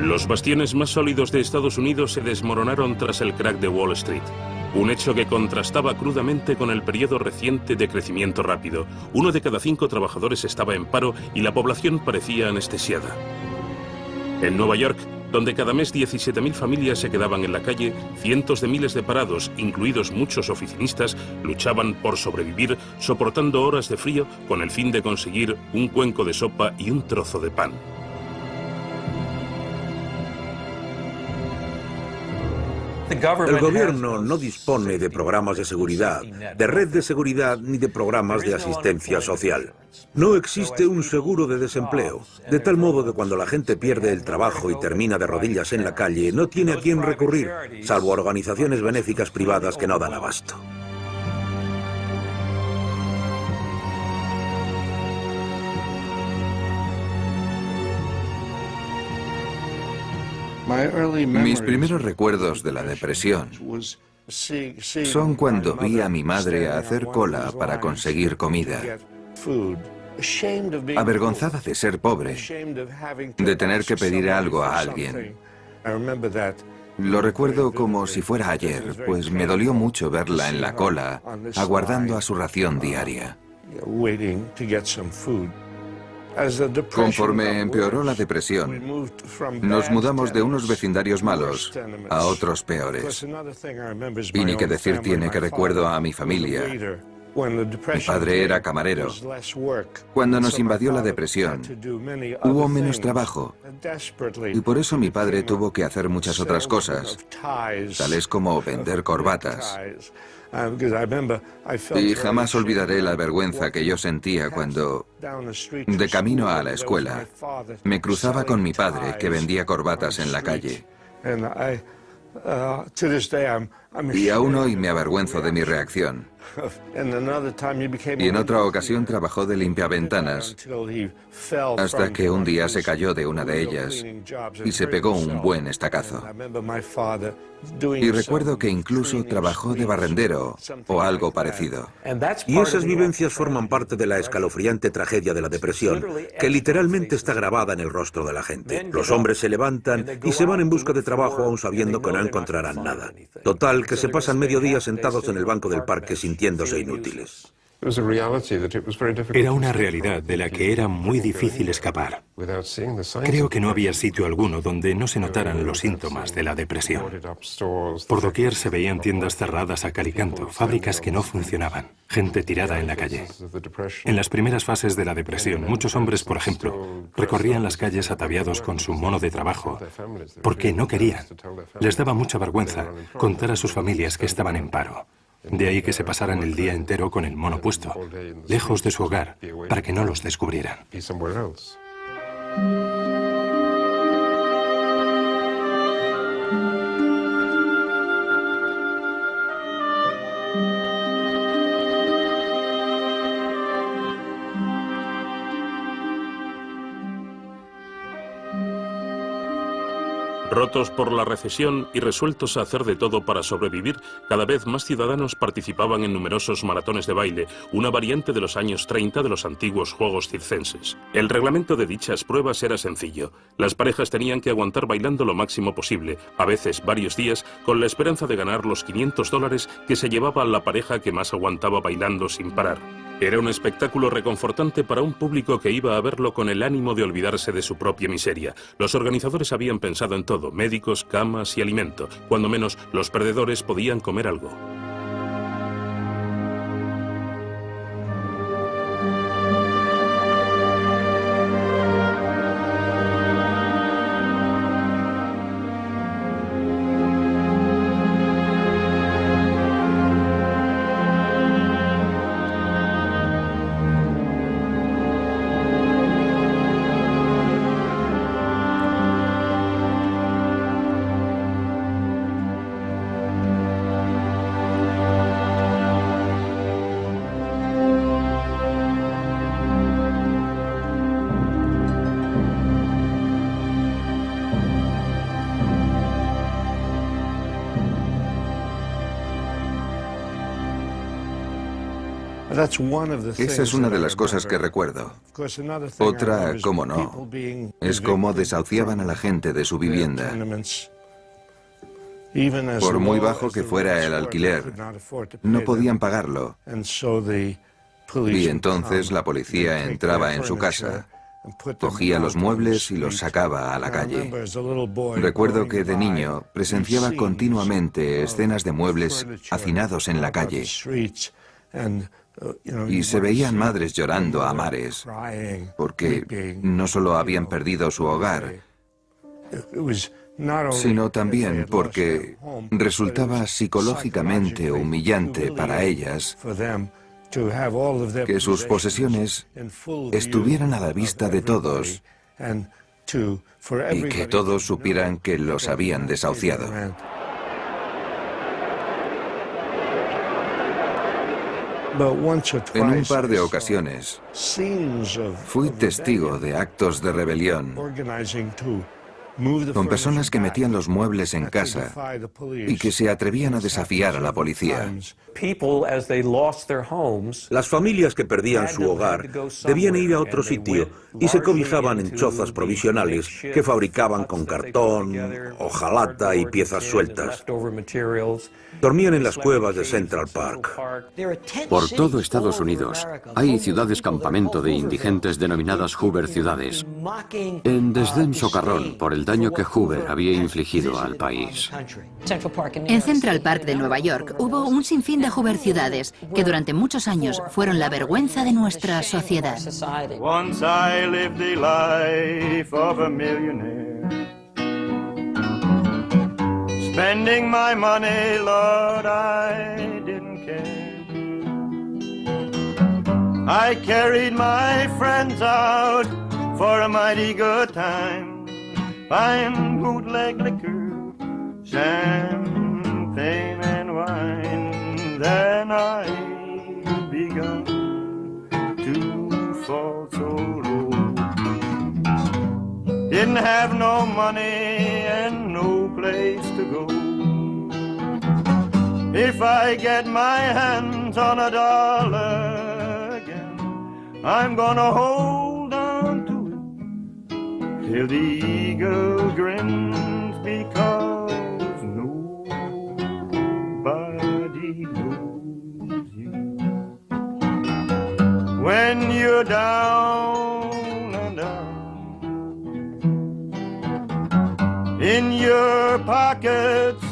Los bastiones más sólidos de Estados Unidos se desmoronaron tras el crack de Wall Street, un hecho que contrastaba crudamente con el periodo reciente de crecimiento rápido. 1 de cada 5 trabajadores estaba en paro y la población parecía anestesiada. En Nueva York, donde cada mes 17.000 familias se quedaban en la calle, cientos de miles de parados, incluidos muchos oficinistas, luchaban por sobrevivir, soportando horas de frío con el fin de conseguir un cuenco de sopa y un trozo de pan. El gobierno no dispone de programas de seguridad, de red de seguridad ni de programas de asistencia social. No existe un seguro de desempleo, de tal modo que cuando la gente pierde el trabajo y termina de rodillas en la calle, no tiene a quién recurrir, salvo a organizaciones benéficas privadas que no dan abasto. Mis primeros recuerdos de la depresión son cuando vi a mi madre hacer cola para conseguir comida. Avergonzada de ser pobre, de tener que pedir algo a alguien. Lo recuerdo como si fuera ayer, pues me dolió mucho verla en la cola, aguardando a su ración diaria. Conforme empeoró la depresión, nos mudamos de unos vecindarios malos a otros peores. Y ni que decir tiene que recuerdo a mi familia. Mi padre era camarero. Cuando nos invadió la depresión, hubo menos trabajo. Y por eso mi padre tuvo que hacer muchas otras cosas, tales como vender corbatas. Y jamás olvidaré la vergüenza que yo sentía cuando, de camino a la escuela, me cruzaba con mi padre que vendía corbatas en la calle. Y aún hoy me avergüenzo de mi reacción. Y en otra ocasión trabajó de limpiaventanas, hasta que un día se cayó de una de ellas y se pegó un buen estacazo. Y recuerdo que incluso trabajó de barrendero o algo parecido. Y esas vivencias forman parte de la escalofriante tragedia de la depresión, que literalmente está grabada en el rostro de la gente. Los hombres se levantan y se van en busca de trabajo aún sabiendo que no encontrarán nada. Total, que se pasan mediodía sentados en el banco del parque sintiéndose inútiles. Era una realidad de la que era muy difícil escapar. Creo que no había sitio alguno donde no se notaran los síntomas de la depresión. Por doquier se veían tiendas cerradas a cal y canto, fábricas que no funcionaban, gente tirada en la calle. En las primeras fases de la depresión, muchos hombres, por ejemplo, recorrían las calles ataviados con su mono de trabajo porque no querían. Les daba mucha vergüenza contar a sus familias que estaban en paro. De ahí que se pasaran el día entero con el mono puesto, lejos de su hogar, para que no los descubrieran. Rotos por la recesión y resueltos a hacer de todo para sobrevivir, cada vez más ciudadanos participaban en numerosos maratones de baile, una variante de los años 30 de los antiguos Juegos Circenses. El reglamento de dichas pruebas era sencillo. Las parejas tenían que aguantar bailando lo máximo posible, a veces varios días, con la esperanza de ganar los $500 que se llevaba la pareja que más aguantaba bailando sin parar. Era un espectáculo reconfortante para un público que iba a verlo con el ánimo de olvidarse de su propia miseria. Los organizadores habían pensado en todo: médicos, camas y alimento. Cuando menos, los perdedores podían comer algo. Esa es una de las cosas que recuerdo. Otra, cómo no, es cómo desahuciaban a la gente de su vivienda. Por muy bajo que fuera el alquiler, no podían pagarlo. Y entonces la policía entraba en su casa, cogía los muebles y los sacaba a la calle. Recuerdo que de niño presenciaba continuamente escenas de muebles hacinados en la calle. Y se veían madres llorando a mares, porque no solo habían perdido su hogar, sino también porque resultaba psicológicamente humillante para ellas que sus posesiones estuvieran a la vista de todos y que todos supieran que los habían desahuciado. En un par de ocasiones fui testigo de actos de rebelión con personas que metían los muebles en casa y que se atrevían a desafiar a la policía. Las familias que perdían su hogar debían ir a otro sitio y se cobijaban en chozas provisionales que fabricaban con cartón, hojalata y piezas sueltas. Dormían en las cuevas de Central Park. Por todo Estados Unidos hay ciudades campamento de indigentes denominadas Hoover ciudades, en desdén socarrón por el daño que Hoover había infligido al país. En Central Park de Nueva York hubo un sinfín de Hoover ciudades que durante muchos años fueron la vergüenza de nuestra sociedad. Once I lived the life of a millionaire, spending my money, Lord, I didn't care. I carried my friends out for a mighty good time, buying bootleg liquor, champagne and wine. Then I begun to fall so low. Didn't have no money and no place to go. If I get my hands on a dollar again, I'm gonna hold on to it till the eagle grins, because nobody knows you. When you're down and out, in your pockets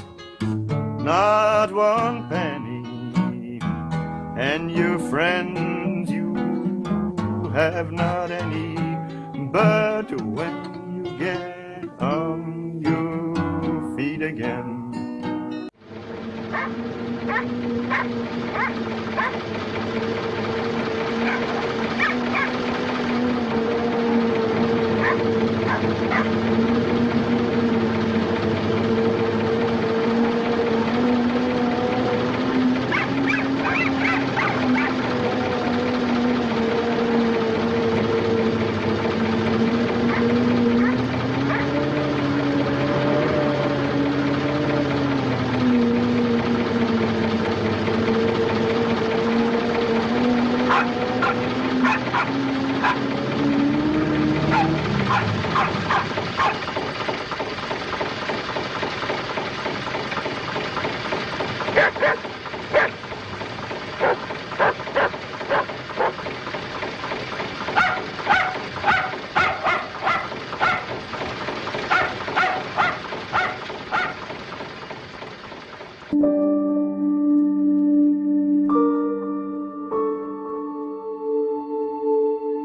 not one penny, and your friends you have not any. But when you get on your feet again,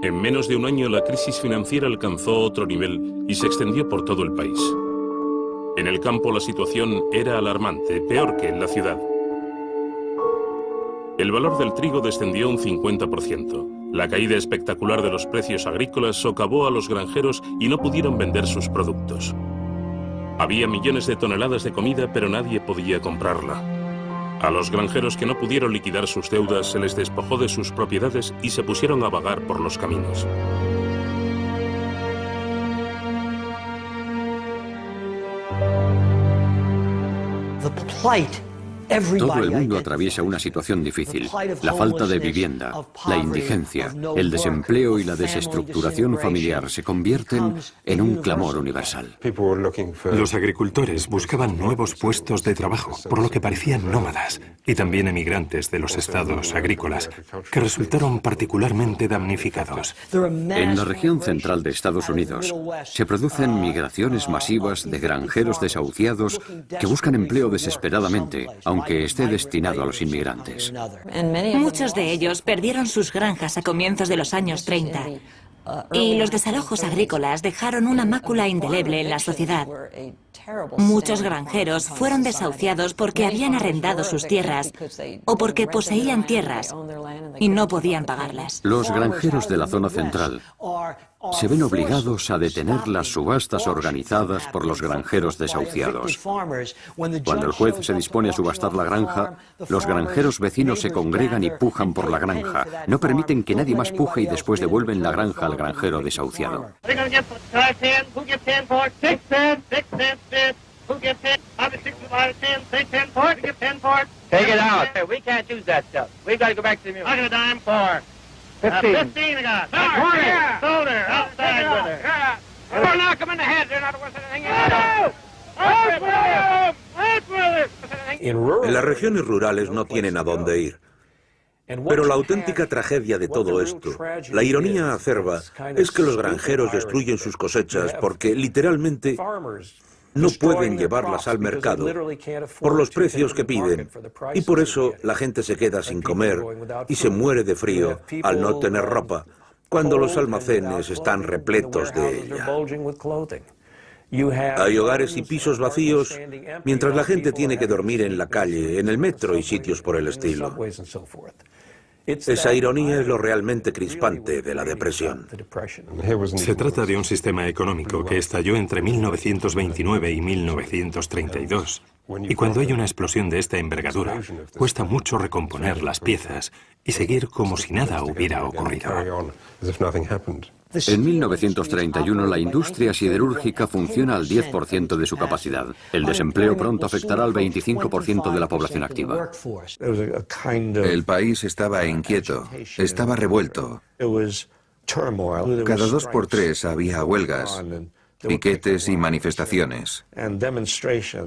En menos de un año, la crisis financiera alcanzó otro nivel y se extendió por todo el país. En el campo la situación era alarmante, peor que en la ciudad. El valor del trigo descendió un 50%. La caída espectacular de los precios agrícolas socavó a los granjeros y no pudieron vender sus productos. Había millones de toneladas de comida, pero nadie podía comprarla. A los granjeros que no pudieron liquidar sus deudas se les despojó de sus propiedades y se pusieron a vagar por los caminos. Todo el mundo atraviesa una situación difícil. La falta de vivienda, la indigencia, el desempleo y la desestructuración familiar se convierten en un clamor universal. Los agricultores buscaban nuevos puestos de trabajo, por lo que parecían nómadas, y también emigrantes de los estados agrícolas, que resultaron particularmente damnificados. En la región central de Estados Unidos se producen migraciones masivas de granjeros desahuciados que buscan empleo desesperadamente, aunque esté destinado a los inmigrantes. Muchos de ellos perdieron sus granjas a comienzos de los años 30 y los desalojos agrícolas dejaron una mácula indeleble en la sociedad. Muchos granjeros fueron desahuciados porque habían arrendado sus tierras o porque poseían tierras y no podían pagarlas. Los granjeros de la zona central se ven obligados a detener las subastas organizadas por los granjeros desahuciados. Cuando el juez se dispone a subastar la granja, los granjeros vecinos se congregan y pujan por la granja. No permiten que nadie más puje y después devuelven la granja al granjero desahuciado. En las regiones rurales no tienen a dónde ir. Pero la auténtica tragedia de todo esto, la ironía acerba, es que los granjeros destruyen sus cosechas porque literalmente no pueden llevarlas al mercado por los precios que piden, y por eso la gente se queda sin comer y se muere de frío al no tener ropa, cuando los almacenes están repletos de ella. Hay hogares y pisos vacíos, mientras la gente tiene que dormir en la calle, en el metro y sitios por el estilo. Esa ironía es lo realmente crispante de la depresión. Se trata de un sistema económico que estalló entre 1929 y 1932. Y cuando hay una explosión de esta envergadura, cuesta mucho recomponer las piezas y seguir como si nada hubiera ocurrido. En 1931 la industria siderúrgica funciona al 10% de su capacidad. El desempleo pronto afectará al 25% de la población activa. El país estaba inquieto, estaba revuelto. Cada 2 por 3 había huelgas, piquetes y manifestaciones.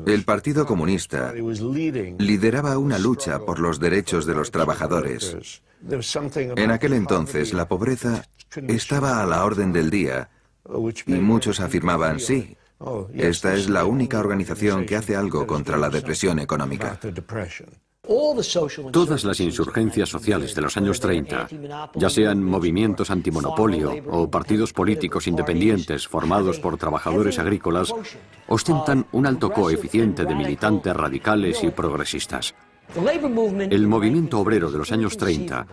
El Partido Comunista lideraba una lucha por los derechos de los trabajadores. En aquel entonces la pobreza estaba a la orden del día y muchos afirmaban, sí, esta es la única organización que hace algo contra la depresión económica. Todas las insurgencias sociales de los años 30, ya sean movimientos antimonopolio o partidos políticos independientes formados por trabajadores agrícolas, ostentan un alto coeficiente de militantes radicales y progresistas. El movimiento obrero de los años 30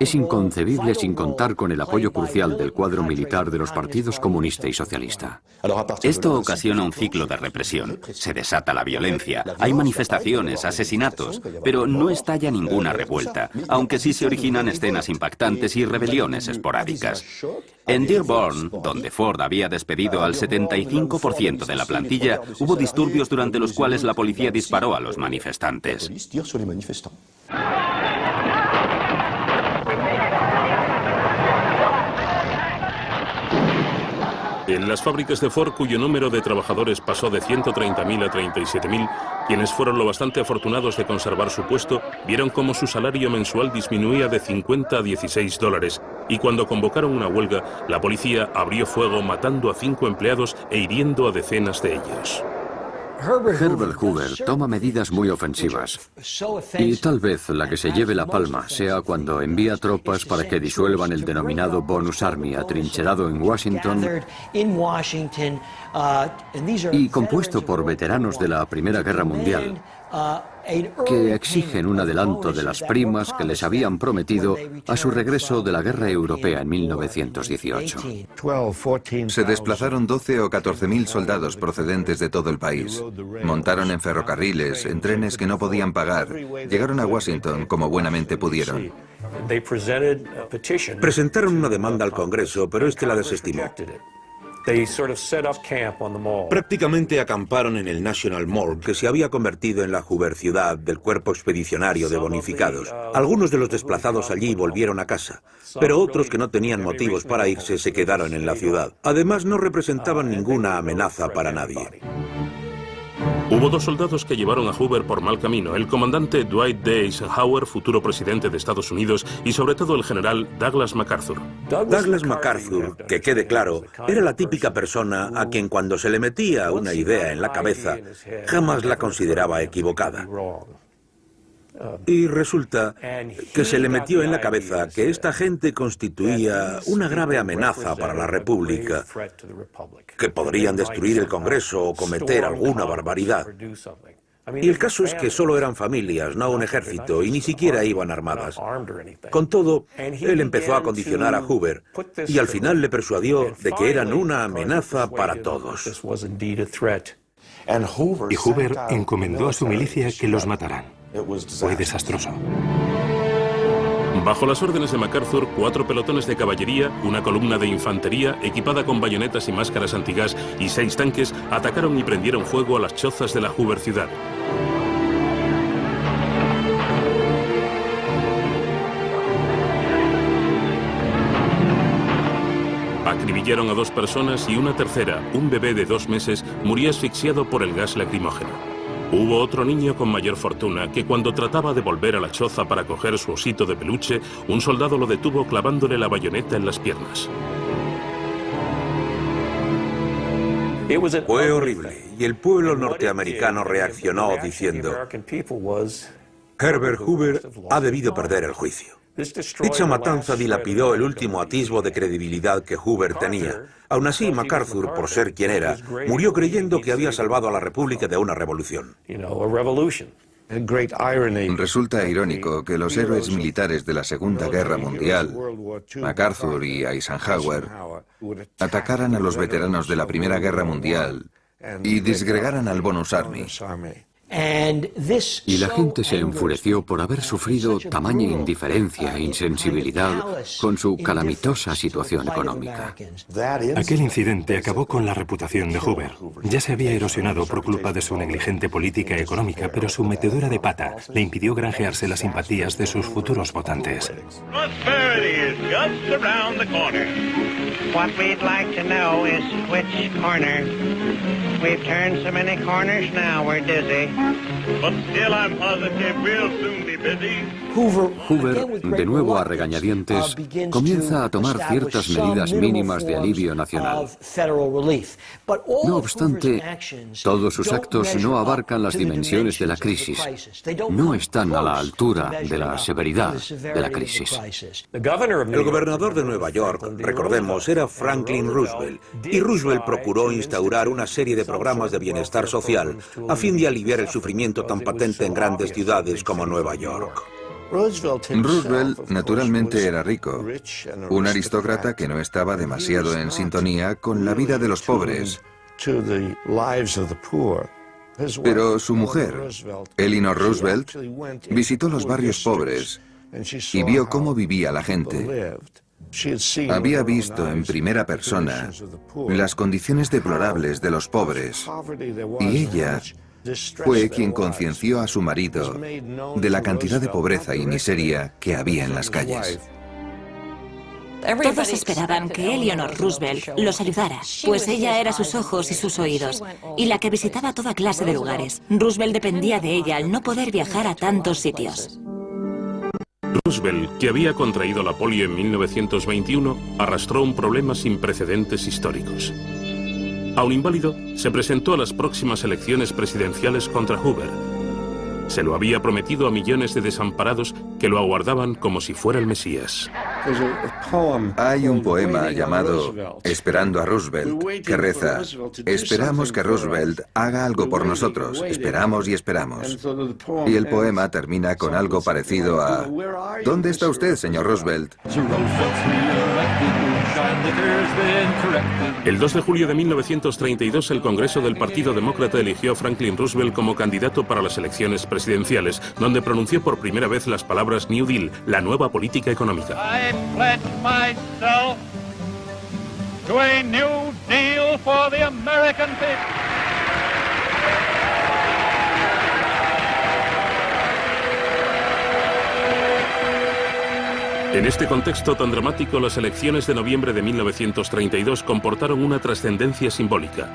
es inconcebible sin contar con el apoyo crucial del cuadro militar de los partidos comunista y socialista. Esto ocasiona un ciclo de represión. Se desata la violencia, hay manifestaciones, asesinatos, pero no estalla ninguna revuelta, aunque sí se originan escenas impactantes y rebeliones esporádicas. En Dearborn, donde Ford había despedido al 75% de la plantilla, hubo disturbios durante los cuales la policía disparó a los manifestantes. En las fábricas de Ford, cuyo número de trabajadores pasó de 130.000 a 37.000, quienes fueron lo bastante afortunados de conservar su puesto, vieron cómo su salario mensual disminuía de 50 a 16 dólares, y cuando convocaron una huelga, la policía abrió fuego matando a 5 empleados e hiriendo a decenas de ellos. Herbert Hoover toma medidas muy ofensivas y tal vez la que se lleve la palma sea cuando envía tropas para que disuelvan el denominado Bonus Army atrincherado en Washington y compuesto por veteranos de la Primera Guerra Mundial que exigen un adelanto de las primas que les habían prometido a su regreso de la Guerra Europea en 1918. Se desplazaron 12 o 14.000 soldados procedentes de todo el país. Montaron en ferrocarriles, en trenes que no podían pagar. Llegaron a Washington como buenamente pudieron. Presentaron una demanda al Congreso, pero este la desestimó. Prácticamente acamparon en el National Mall, que se había convertido en la Hoover ciudad del cuerpo expedicionario de bonificados. Algunos de los desplazados allí volvieron a casa, pero otros que no tenían motivos para irse se quedaron en la ciudad. Además, no representaban ninguna amenaza para nadie. Hubo 2 soldados que llevaron a Hoover por mal camino, el comandante Dwight D. Eisenhower, futuro presidente de Estados Unidos, y sobre todo el general Douglas MacArthur. Douglas MacArthur, que quede claro, era la típica persona a quien cuando se le metía una idea en la cabeza, jamás la consideraba equivocada. Y resulta que se le metió en la cabeza que esta gente constituía una grave amenaza para la República, que podrían destruir el Congreso o cometer alguna barbaridad. Y el caso es que solo eran familias, no un ejército, y ni siquiera iban armadas. Con todo, él empezó a condicionar a Hoover, y al final le persuadió de que eran una amenaza para todos. Y Hoover encomendó a su milicia que los mataran. Fue desastroso. Bajo las órdenes de MacArthur, 4 pelotones de caballería, una columna de infantería equipada con bayonetas y máscaras antigas y 6 tanques atacaron y prendieron fuego a las chozas de la Hoover ciudad. Acribillaron a 2 personas y una tercera, un bebé de 2 meses, murió asfixiado por el gas lacrimógeno. Hubo otro niño con mayor fortuna que cuando trataba de volver a la choza para coger su osito de peluche, un soldado lo detuvo clavándole la bayoneta en las piernas. Fue horrible, y el pueblo norteamericano reaccionó diciendo: Herbert Hoover ha debido perder el juicio. Dicha matanza dilapidó el último atisbo de credibilidad que Hoover tenía. Aún así, MacArthur, por ser quien era, murió creyendo que había salvado a la República de una revolución. Resulta irónico que los héroes militares de la Segunda Guerra Mundial, MacArthur y Eisenhower, atacaran a los veteranos de la Primera Guerra Mundial y disgregaran al Bonus Army. Y la gente se enfureció por haber sufrido tamaña indiferencia e insensibilidad con su calamitosa situación económica. Aquel incidente acabó con la reputación de Hoover. Ya se había erosionado por culpa de su negligente política económica, pero su metedura de pata le impidió granjearse las simpatías de sus futuros votantes. What we'd like to know is which corner. We've turned so many corners now we're dizzy. But still I'm positive we'll soon be busy. Hoover, de nuevo a regañadientes, comienza a tomar ciertas medidas mínimas de alivio nacional. No obstante, todos sus actos no abarcan las dimensiones de la crisis. No están a la altura de la severidad de la crisis. El gobernador de Nueva York, recordemos, era Franklin Roosevelt, y Roosevelt procuró instaurar una serie de programas de bienestar social a fin de aliviar el sufrimiento tan patente en grandes ciudades como Nueva York. Roosevelt naturalmente era rico, un aristócrata que no estaba demasiado en sintonía con la vida de los pobres. Pero su mujer, Eleanor Roosevelt, visitó los barrios pobres y vio cómo vivía la gente. Había visto en primera persona las condiciones deplorables de los pobres y ella fue quien concienció a su marido de la cantidad de pobreza y miseria que había en las calles. Todos esperaban que Eleanor Roosevelt los ayudara, pues ella era sus ojos y sus oídos, y la que visitaba toda clase de lugares. Roosevelt dependía de ella al no poder viajar a tantos sitios. Roosevelt, que había contraído la polio en 1921, arrastró un problema sin precedentes históricos. Aun inválido, se presentó a las próximas elecciones presidenciales contra Hoover. Se lo había prometido a millones de desamparados que lo aguardaban como si fuera el Mesías. Hay un poema llamado Esperando a Roosevelt que reza: esperamos que Roosevelt haga algo por nosotros, esperamos y esperamos. Y el poema termina con algo parecido a: ¿dónde está usted, señor Roosevelt? El 2 de julio de 1932, el Congreso del Partido Demócrata eligió a Franklin Roosevelt como candidato para las elecciones presidenciales, donde pronunció por primera vez las palabras New Deal, la nueva política económica. I pledge myself to a new deal for the American people. En este contexto tan dramático, las elecciones de noviembre de 1932 comportaron una trascendencia simbólica.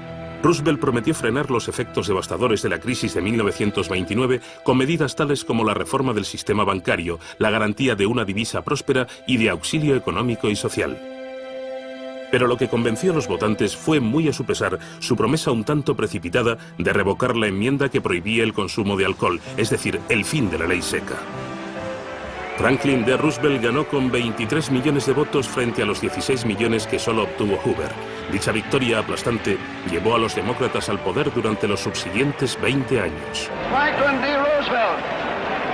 Roosevelt prometió frenar los efectos devastadores de la crisis de 1929 con medidas tales como la reforma del sistema bancario, la garantía de una divisa próspera y de auxilio económico y social. Pero lo que convenció a los votantes fue, muy a su pesar, su promesa un tanto precipitada de revocar la enmienda que prohibía el consumo de alcohol, es decir, el fin de la ley seca. Franklin D. Roosevelt ganó con 23 millones de votos frente a los 16 millones que solo obtuvo Hoover. Dicha victoria aplastante llevó a los demócratas al poder durante los subsiguientes 20 años. Franklin D. Roosevelt,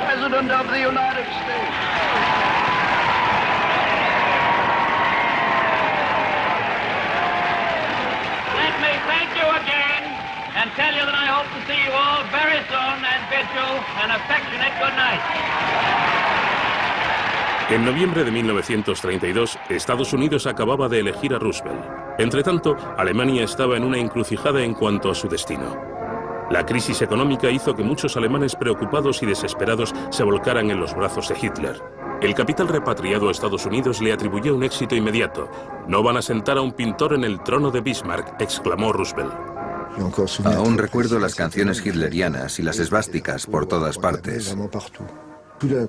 President of the United States. Let me thank you again and tell you that I hope to see you all very soon and bid you an affectionate good night. En noviembre de 1932, Estados Unidos acababa de elegir a Roosevelt. Entretanto, Alemania estaba en una encrucijada en cuanto a su destino. La crisis económica hizo que muchos alemanes preocupados y desesperados se volcaran en los brazos de Hitler. El capital repatriado a Estados Unidos le atribuyó un éxito inmediato. «No van a sentar a un pintor en el trono de Bismarck», exclamó Roosevelt. Aún recuerdo las canciones hitlerianas y las esvásticas por todas partes.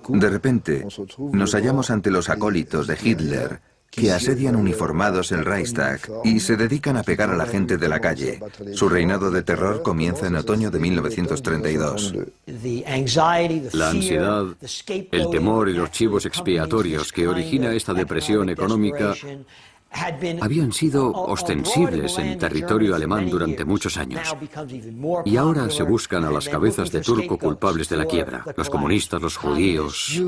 De repente, nos hallamos ante los acólitos de Hitler que asedian uniformados el Reichstag y se dedican a pegar a la gente de la calle. Su reinado de terror comienza en otoño de 1932. La ansiedad, el temor y los chivos expiatorios que origina esta depresión económica habían sido ostensibles en territorio alemán durante muchos años. Y ahora se buscan a las cabezas de turco culpables de la quiebra, los comunistas, los judíos.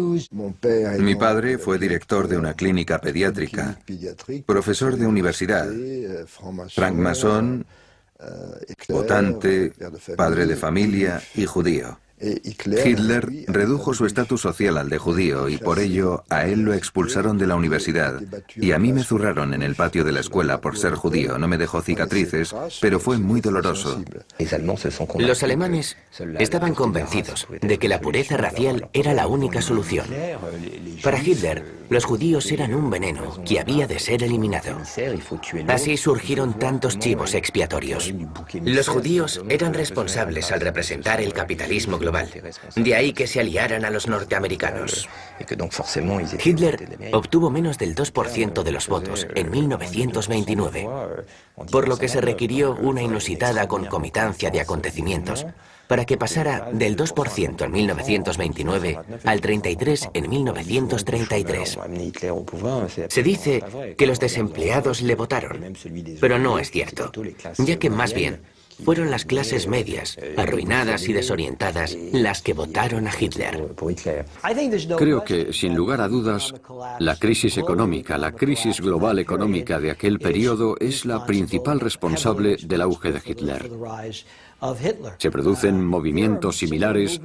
Mi padre fue director de una clínica pediátrica, profesor de universidad, francmasón votante, padre de familia y judío. Hitler redujo su estatus social al de judío y por ello a él lo expulsaron de la universidad y a mí me zurraron en el patio de la escuela por ser judío. No me dejó cicatrices, pero fue muy doloroso. Los alemanes estaban convencidos de que la pureza racial era la única solución. Para Hitler, los judíos eran un veneno que había de ser eliminado. Así surgieron tantos chivos expiatorios. Los judíos eran responsables al representar el capitalismo global. De ahí que se aliaran a los norteamericanos. Hitler obtuvo menos del 2% de los votos en 1929, por lo que se requirió una inusitada concomitancia de acontecimientos para que pasara del 2% en 1929 al 33% en 1933. Se dice que los desempleados le votaron, pero no es cierto, ya que más bien fueron las clases medias, arruinadas y desorientadas, las que votaron a Hitler. Creo que, sin lugar a dudas, la crisis económica, la crisis global económica de aquel periodo es la principal responsable del auge de Hitler. Se producen movimientos similares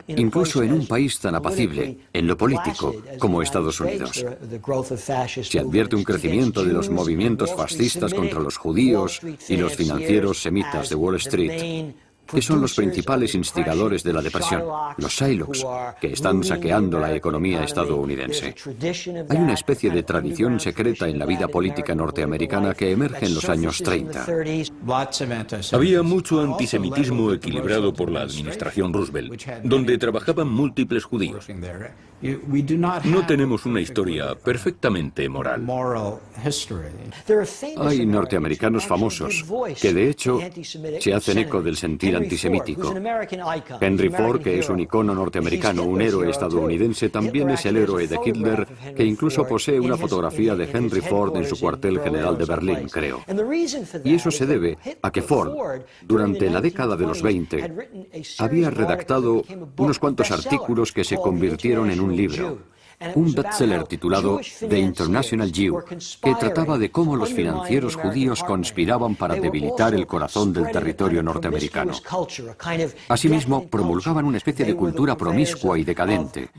incluso en un país tan apacible, en lo político, como Estados Unidos. Se advierte un crecimiento de los movimientos fascistas contra los judíos y los financieros semitas de Wall Street, que son los principales instigadores de la depresión, los Shylocks, que están saqueando la economía estadounidense. Hay una especie de tradición secreta en la vida política norteamericana que emerge en los años 30. Había mucho antisemitismo equilibrado por la administración Roosevelt, donde trabajaban múltiples judíos. No tenemos una historia perfectamente moral. Hay norteamericanos famosos que, de hecho, se hacen eco del sentir antisemítico. Henry Ford, que es un icono norteamericano, un héroe estadounidense, también es el héroe de Hitler, que incluso posee una fotografía de Henry Ford en su cuartel general de Berlín, creo. Y eso se debe a que Ford, durante la década de los 20, había redactado unos cuantos artículos que se convirtieron en un libro, un bestseller titulado The International Jew, que trataba de cómo los financieros judíos conspiraban para debilitar el corazón del territorio norteamericano. Asimismo, promulgaban una especie de cultura promiscua y decadente.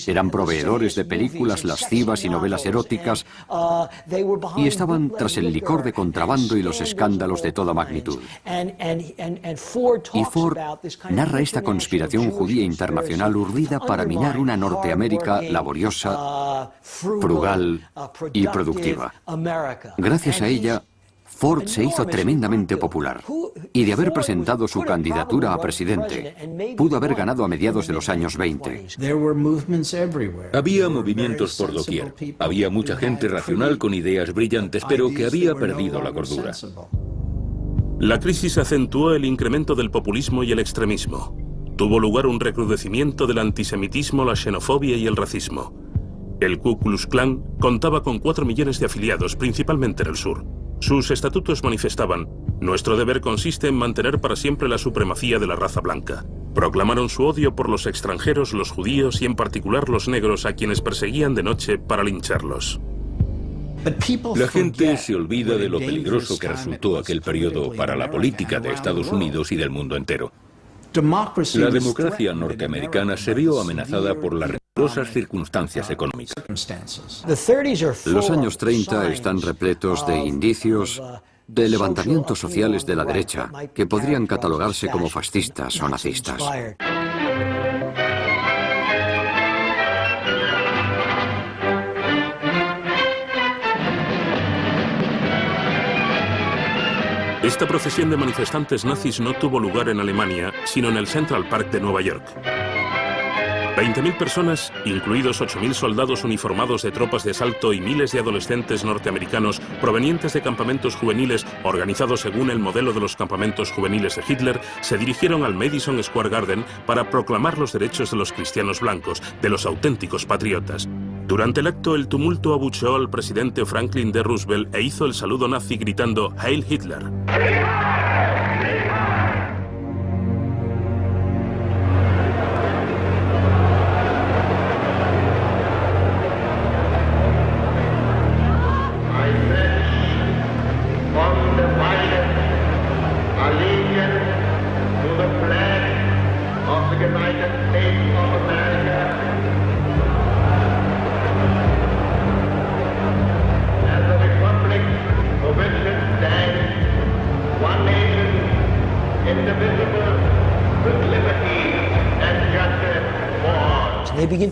Eran proveedores de películas lascivas y novelas eróticas y estaban tras el licor de contrabando y los escándalos de toda magnitud. Y Ford narra esta conspiración judía internacional urdida para minar una Norteamérica laboriosa, frugal y productiva. Gracias a ella, Ford se hizo tremendamente popular y de haber presentado su candidatura a presidente, pudo haber ganado a mediados de los años 20. Había movimientos por doquier. Había mucha gente racional con ideas brillantes, pero que había perdido la cordura. La crisis acentuó el incremento del populismo y el extremismo. Tuvo lugar un recrudecimiento del antisemitismo, la xenofobia y el racismo. El Ku Klux Klan contaba con 4 millones de afiliados, principalmente en el sur. Sus estatutos manifestaban: nuestro deber consiste en mantener para siempre la supremacía de la raza blanca. Proclamaron su odio por los extranjeros, los judíos y en particular los negros, a quienes perseguían de noche para lincharlos. La gente se olvida de lo peligroso que resultó aquel periodo para la política de Estados Unidos y del mundo entero. La democracia norteamericana se vio amenazada por las rigurosas circunstancias económicas. Los años 30 están repletos de indicios de levantamientos sociales de la derecha que podrían catalogarse como fascistas o nazistas. Esta procesión de manifestantes nazis no tuvo lugar en Alemania, sino en el Central Park de Nueva York. 20.000 personas, incluidos 8.000 soldados uniformados de tropas de asalto y miles de adolescentes norteamericanos provenientes de campamentos juveniles organizados según el modelo de los campamentos juveniles de Hitler, se dirigieron al Madison Square Garden para proclamar los derechos de los cristianos blancos, de los auténticos patriotas. Durante el acto, el tumulto abucheó al presidente Franklin D. Roosevelt e hizo el saludo nazi gritando «Heil Hitler».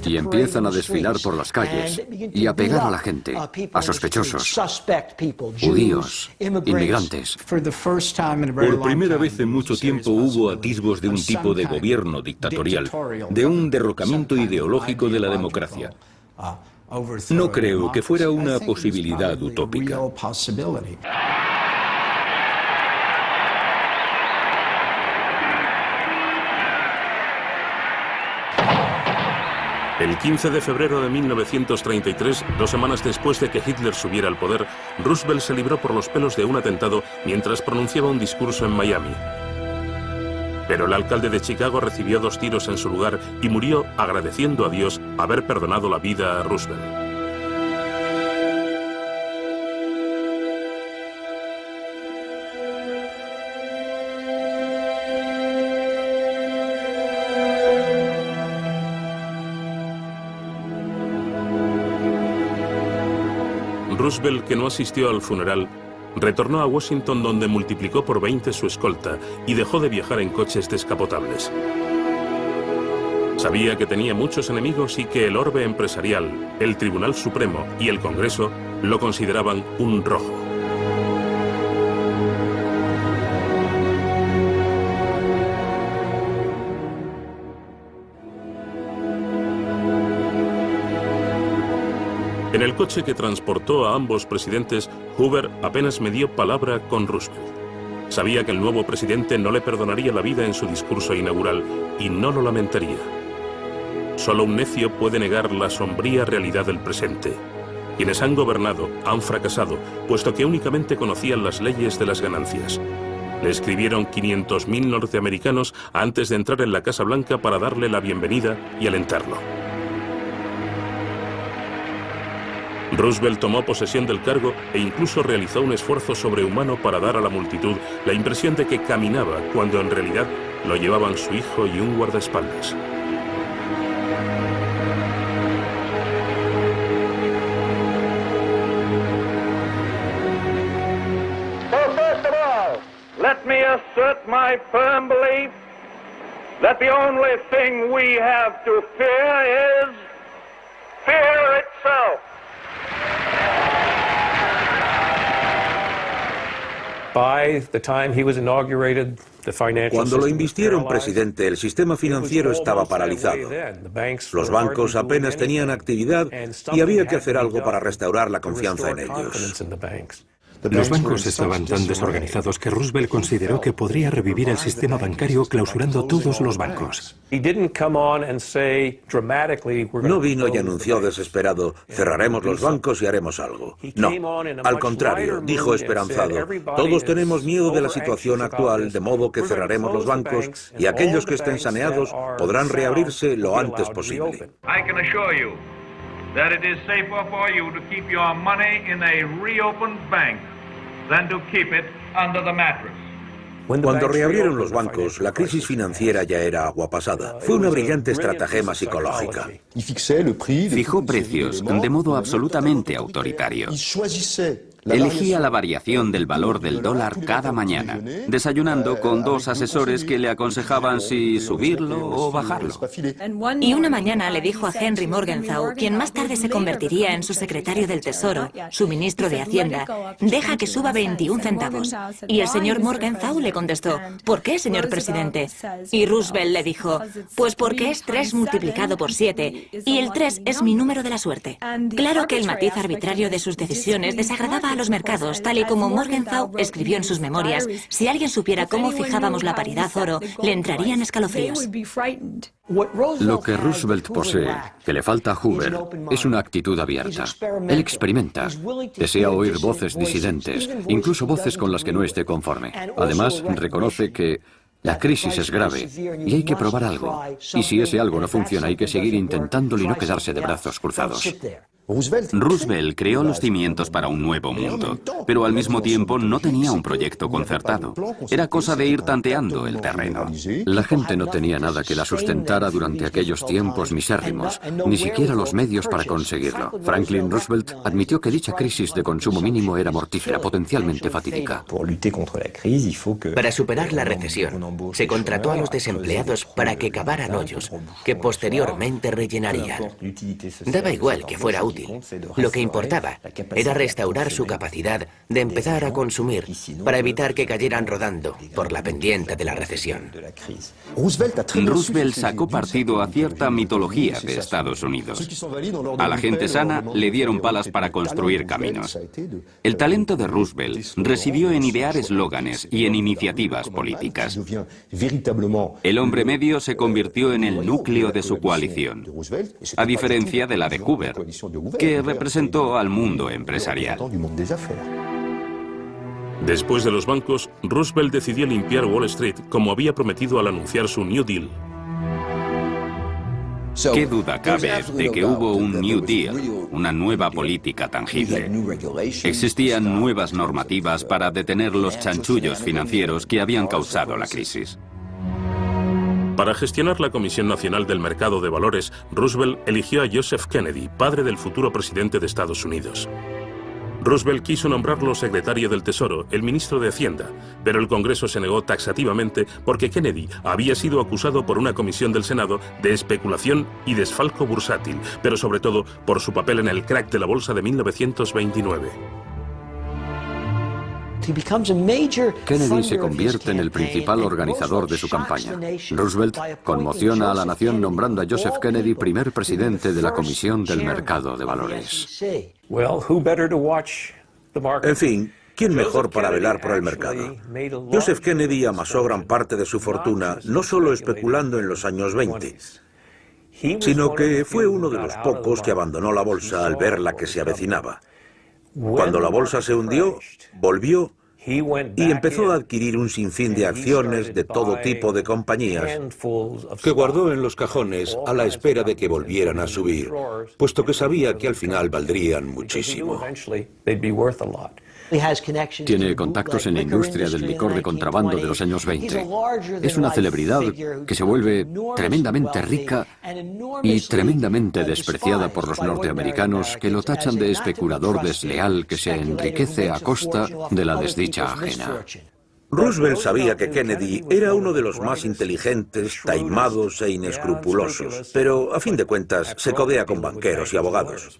Y empiezan a desfilar por las calles y a pegar a la gente, a sospechosos, judíos, inmigrantes. Por primera vez en mucho tiempo hubo atisbos de un tipo de gobierno dictatorial, de un derrocamiento ideológico de la democracia. No creo que fuera una posibilidad utópica. El 15 de febrero de 1933, 2 semanas después de que Hitler subiera al poder, Roosevelt se libró por los pelos de un atentado mientras pronunciaba un discurso en Miami. Pero el alcalde de Chicago recibió 2 tiros en su lugar y murió agradeciendo a Dios haber perdonado la vida a Roosevelt. Roosevelt, que no asistió al funeral, retornó a Washington, donde multiplicó por 20 su escolta y dejó de viajar en coches descapotables. Sabía que tenía muchos enemigos y que el orbe empresarial, el Tribunal Supremo y el Congreso lo consideraban un rojo. En el coche que transportó a ambos presidentes, Hoover apenas medió palabra con Roosevelt. Sabía que el nuevo presidente no le perdonaría la vida en su discurso inaugural y no lo lamentaría. Solo un necio puede negar la sombría realidad del presente. Quienes han gobernado han fracasado, puesto que únicamente conocían las leyes de las ganancias. Le escribieron 500.000 norteamericanos antes de entrar en la Casa Blanca para darle la bienvenida y alentarlo. Roosevelt tomó posesión del cargo e incluso realizó un esfuerzo sobrehumano para dar a la multitud la impresión de que caminaba, cuando en realidad lo llevaban su hijo y un guardaespaldas. So first of all, let me assert my firm belief that the only thing we have to fear is fear itself. Cuando lo invistieron presidente, el sistema financiero estaba paralizado. Los bancos apenas tenían actividad y había que hacer algo para restaurar la confianza en ellos. Los bancos estaban tan desorganizados que Roosevelt consideró que podría revivir el sistema bancario clausurando todos los bancos. No vino y anunció desesperado, cerraremos los bancos y haremos algo. No, al contrario, dijo esperanzado, todos tenemos miedo de la situación actual, de modo que cerraremos los bancos y aquellos que estén saneados podrán reabrirse lo antes posible. That it is safer for you to keep your money in a reopened bank than to keep it under the mattress. Cuando reabrieron los bancos, la crisis financiera ya era agua pasada. Fue una brillante estratagema psicológica. Fijó precios de modo absolutamente autoritario. Elegía la variación del valor del dólar cada mañana, desayunando con 2 asesores que le aconsejaban si subirlo o bajarlo. Y una mañana le dijo a Henry Morgenthau, quien más tarde se convertiría en su secretario del Tesoro, su ministro de Hacienda, deja que suba 21 centavos. Y el señor Morgenthau le contestó, ¿por qué, señor presidente? Y Roosevelt le dijo, pues porque es 3 multiplicado por 7, y el 3 es mi número de la suerte. Claro que el matiz arbitrario de sus decisiones desagradaba a los mercados, tal y como Morgenthau escribió en sus memorias. Si alguien supiera cómo fijábamos la paridad oro, le entrarían escalofríos. Lo que Roosevelt posee, que le falta a Hoover, es una actitud abierta. Él experimenta, desea oír voces disidentes, incluso voces con las que no esté conforme. Además, reconoce que la crisis es grave y hay que probar algo. Y si ese algo no funciona, hay que seguir intentándolo y no quedarse de brazos cruzados. Roosevelt creó los cimientos para un nuevo mundo, pero al mismo tiempo no tenía un proyecto concertado. Era cosa de ir tanteando el terreno. La gente no tenía nada que la sustentara durante aquellos tiempos misérrimos, ni siquiera los medios para conseguirlo. Franklin Roosevelt admitió que dicha crisis de consumo mínimo era mortífera, potencialmente fatídica. Para superar la recesión, se contrató a los desempleados para que cavaran hoyos, que posteriormente rellenarían. Daba igual que fuera útil. Lo que importaba era restaurar su capacidad de empezar a consumir para evitar que cayeran rodando por la pendiente de la recesión. Roosevelt sacó partido a cierta mitología de Estados Unidos. A la gente sana le dieron palas para construir caminos. El talento de Roosevelt residió en idear eslóganes y en iniciativas políticas. El hombre medio se convirtió en el núcleo de su coalición, a diferencia de la de Hoover, que representó al mundo empresarial. Después de los bancos, Roosevelt decidió limpiar Wall Street como había prometido al anunciar su New Deal. ¿Qué duda cabe de que hubo un New Deal, una nueva política tangible? Existían nuevas normativas para detener los chanchullos financieros que habían causado la crisis. Para gestionar la Comisión Nacional del Mercado de Valores, Roosevelt eligió a Joseph Kennedy, padre del futuro presidente de Estados Unidos. Roosevelt quiso nombrarlo secretario del Tesoro, el ministro de Hacienda, pero el Congreso se negó taxativamente porque Kennedy había sido acusado por una comisión del Senado de especulación y desfalco bursátil, pero sobre todo por su papel en el crack de la bolsa de 1929. Kennedy se convierte en el principal organizador de su campaña. Roosevelt conmociona a la nación nombrando a Joseph Kennedy primer presidente de la Comisión del Mercado de Valores. En fin, ¿quién mejor para velar por el mercado? Joseph Kennedy amasó gran parte de su fortuna no solo especulando en los años 20, sino que fue uno de los pocos que abandonó la bolsa al ver la que se avecinaba. Cuando la bolsa se hundió, volvió y empezó a adquirir un sinfín de acciones de todo tipo de compañías que guardó en los cajones a la espera de que volvieran a subir, puesto que sabía que al final valdrían muchísimo. Tiene contactos en la industria del licor de contrabando de los años 20. Es una celebridad que se vuelve tremendamente rica y tremendamente despreciada por los norteamericanos, que lo tachan de especulador desleal que se enriquece a costa de la desdicha ajena. Roosevelt sabía que Kennedy era uno de los más inteligentes, taimados e inescrupulosos, pero a fin de cuentas se codea con banqueros y abogados.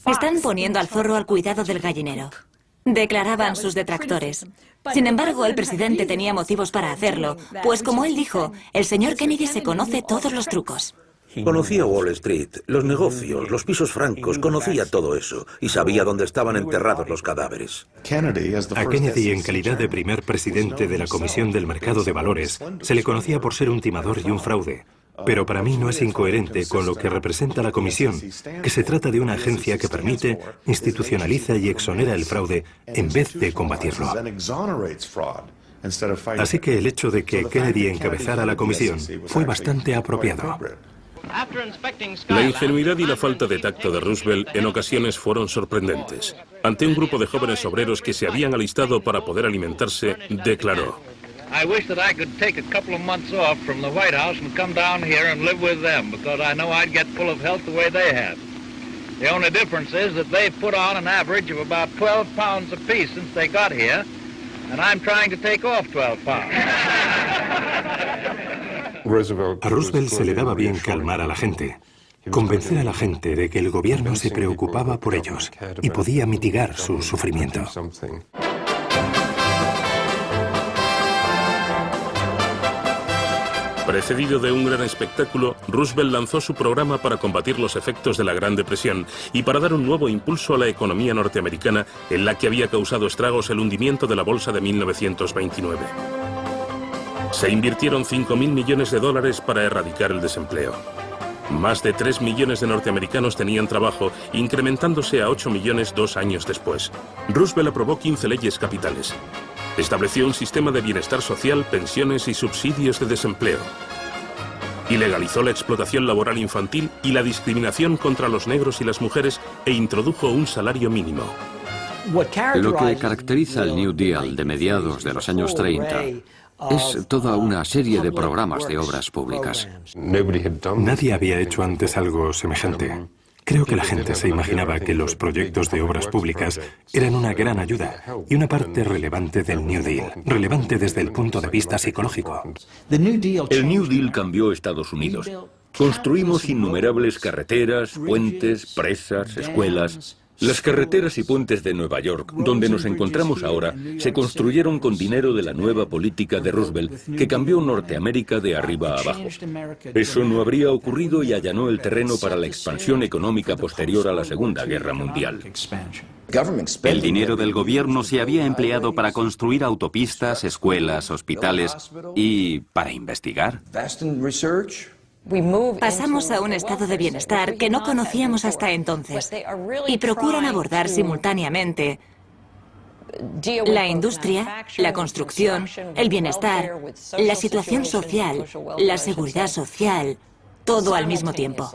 Están poniendo al zorro al cuidado del gallinero, declaraban sus detractores. Sin embargo, el presidente tenía motivos para hacerlo, pues como él dijo, el señor Kennedy se conoce todos los trucos. Conocía Wall Street, los negocios, los pisos francos, conocía todo eso y sabía dónde estaban enterrados los cadáveres. A Kennedy, en calidad de primer presidente de la Comisión del Mercado de Valores, se le conocía por ser un timador y un fraude. Pero para mí no es incoherente con lo que representa la Comisión, que se trata de una agencia que permite, institucionaliza y exonera el fraude en vez de combatirlo. Así que el hecho de que Kennedy encabezara la comisión fue bastante apropiado. La ingenuidad y la falta de tacto de Roosevelt en ocasiones fueron sorprendentes. Ante un grupo de jóvenes obreros que se habían alistado para poder alimentarse, declaró: I wish that I could take a couple of months off from the White House and come down here and live with them, because I know I'd get full of health the way they have. The only difference is that they've put on an average of about 12 pounds apiece since they got here, and I'm trying to take off 12 pounds. A Roosevelt se le daba bien calmar a la gente, convencer a la gente de que el gobierno se preocupaba por ellos y podía mitigar su sufrimiento. Precedido de un gran espectáculo, Roosevelt lanzó su programa para combatir los efectos de la Gran Depresión y para dar un nuevo impulso a la economía norteamericana, en la que había causado estragos el hundimiento de la bolsa de 1929. Se invirtieron $5.000 millones para erradicar el desempleo. Más de 3 millones de norteamericanos tenían trabajo, incrementándose a 8 millones 2 años después. Roosevelt aprobó 15 leyes capitales. Estableció un sistema de bienestar social, pensiones y subsidios de desempleo. Ilegalizó la explotación laboral infantil y la discriminación contra los negros y las mujeres e introdujo un salario mínimo. Lo que caracteriza el New Deal de mediados de los años 30 es toda una serie de programas de obras públicas. Nadie había hecho antes algo semejante. Creo que la gente se imaginaba que los proyectos de obras públicas eran una gran ayuda y una parte relevante del New Deal, relevante desde el punto de vista psicológico. El New Deal cambió Estados Unidos. Construimos innumerables carreteras, puentes, presas, escuelas. Las carreteras y puentes de Nueva York, donde nos encontramos ahora, se construyeron con dinero de la nueva política de Roosevelt, que cambió Norteamérica de arriba a abajo. Eso no habría ocurrido y allanó el terreno para la expansión económica posterior a la Segunda Guerra Mundial. El dinero del gobierno se había empleado para construir autopistas, escuelas, hospitales y para investigar. Pasamos a un estado de bienestar que no conocíamos hasta entonces y procuran abordar simultáneamente la industria, la construcción, el bienestar, la situación social, la seguridad social, todo al mismo tiempo.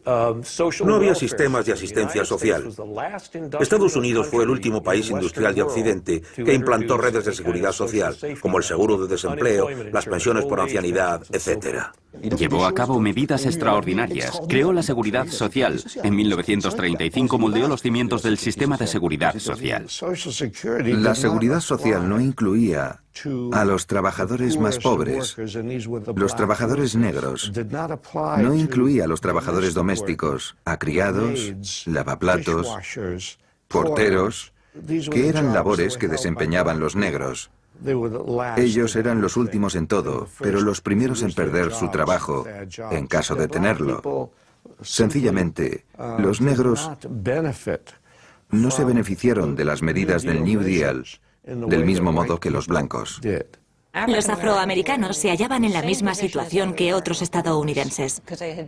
No había sistemas de asistencia social. Estados Unidos fue el último país industrial de Occidente que implantó redes de seguridad social, como el seguro de desempleo, las pensiones por ancianidad, etc. Llevó a cabo medidas extraordinarias. Creó la seguridad social. En 1935 moldeó los cimientos del sistema de seguridad social. La seguridad social no incluía a los trabajadores más pobres, los trabajadores negros. No incluía a los trabajadores domésticos, a criados, lavaplatos, porteros, que eran labores que desempeñaban los negros. Ellos eran los últimos en todo, pero los primeros en perder su trabajo, en caso de tenerlo. Sencillamente, los negros no se beneficiaron de las medidas del New Deal del mismo modo que los blancos. Los afroamericanos se hallaban en la misma situación que otros estadounidenses,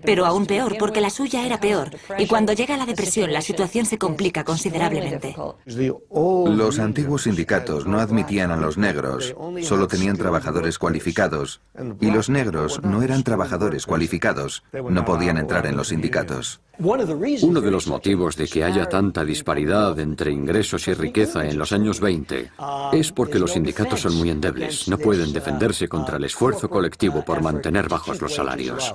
pero aún peor porque la suya era peor, y cuando llega la depresión la situación se complica considerablemente. Los antiguos sindicatos no admitían a los negros, solo tenían trabajadores cualificados, y los negros no eran trabajadores cualificados, no podían entrar en los sindicatos. Uno de los motivos de que haya tanta disparidad entre ingresos y riqueza en los años 20 es porque los sindicatos son muy endebles, no pueden defenderse contra el esfuerzo colectivo por mantener bajos los salarios.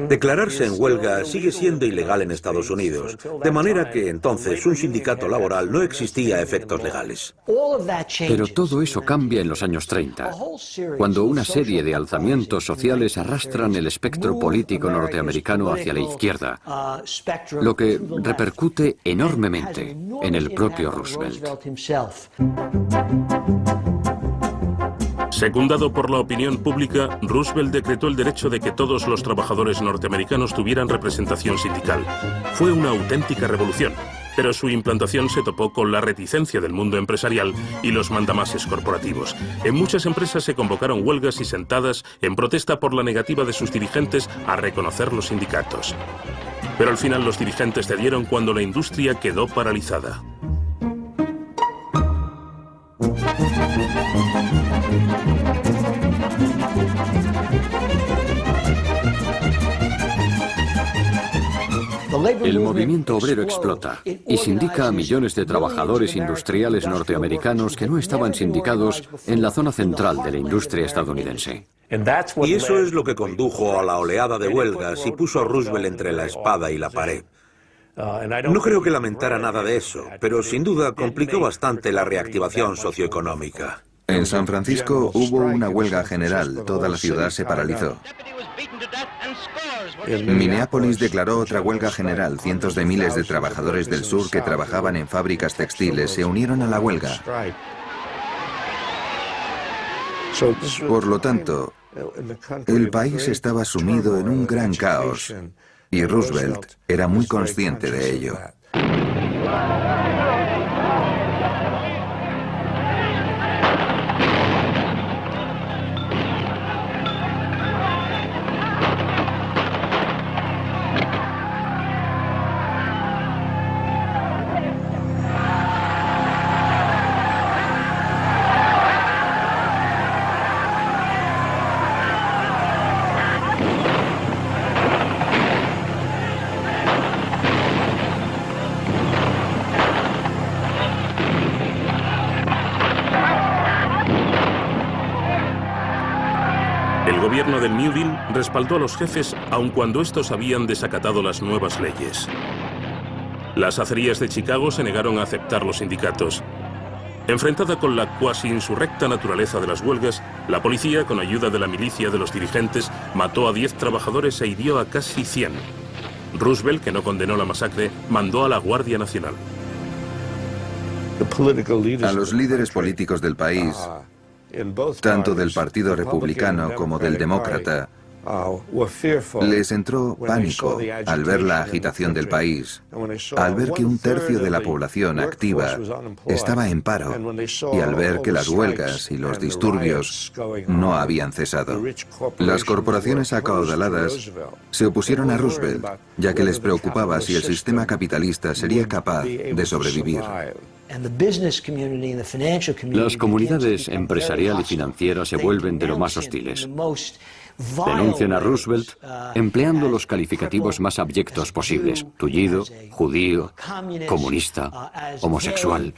Declararse en huelga sigue siendo ilegal en Estados Unidos, de manera que entonces un sindicato laboral no existía a efectos legales. Pero todo eso cambia en los años 30, cuando una serie de alzamientos sociales arrastran el espectro político norteamericano hacia la izquierda, lo que repercute enormemente en el propio Roosevelt. Secundado por la opinión pública, Roosevelt decretó el derecho de que todos los trabajadores norteamericanos tuvieran representación sindical. Fue una auténtica revolución, pero su implantación se topó con la reticencia del mundo empresarial y los mandamases corporativos. En muchas empresas se convocaron huelgas y sentadas en protesta por la negativa de sus dirigentes a reconocer los sindicatos. Pero al final los dirigentes cedieron cuando la industria quedó paralizada. El movimiento obrero explota y sindica a millones de trabajadores industriales norteamericanos que no estaban sindicados en la zona central de la industria estadounidense. Y eso es lo que condujo a la oleada de huelgas y puso a Roosevelt entre la espada y la pared. No creo que lamentara nada de eso, pero sin duda complicó bastante la reactivación socioeconómica. En San Francisco hubo una huelga general, toda la ciudad se paralizó. Minneapolis declaró otra huelga general, cientos de miles de trabajadores del sur que trabajaban en fábricas textiles se unieron a la huelga. Por lo tanto, el país estaba sumido en un gran caos y Roosevelt era muy consciente de ello. gobierno del New Deal respaldó a los jefes aun cuando estos habían desacatado las nuevas leyes. Las acerías de Chicago se negaron a aceptar los sindicatos. Enfrentada con la cuasi insurrecta naturaleza de las huelgas, la policía, con ayuda de la milicia de los dirigentes, mató a 10 trabajadores e hirió a casi 100. Roosevelt, que no condenó la masacre, mandó a la Guardia Nacional. A los líderes políticos del país, tanto del Partido Republicano como del Demócrata, les entró pánico al ver la agitación del país, al ver que un tercio de la población activa estaba en paro y al ver que las huelgas y los disturbios no habían cesado. Las corporaciones acaudaladas se opusieron a Roosevelt, ya que les preocupaba si el sistema capitalista sería capaz de sobrevivir. Las comunidades empresarial y financiera se vuelven de lo más hostiles. Denuncian a Roosevelt empleando los calificativos más abyectos posibles: tullido, judío, comunista, homosexual.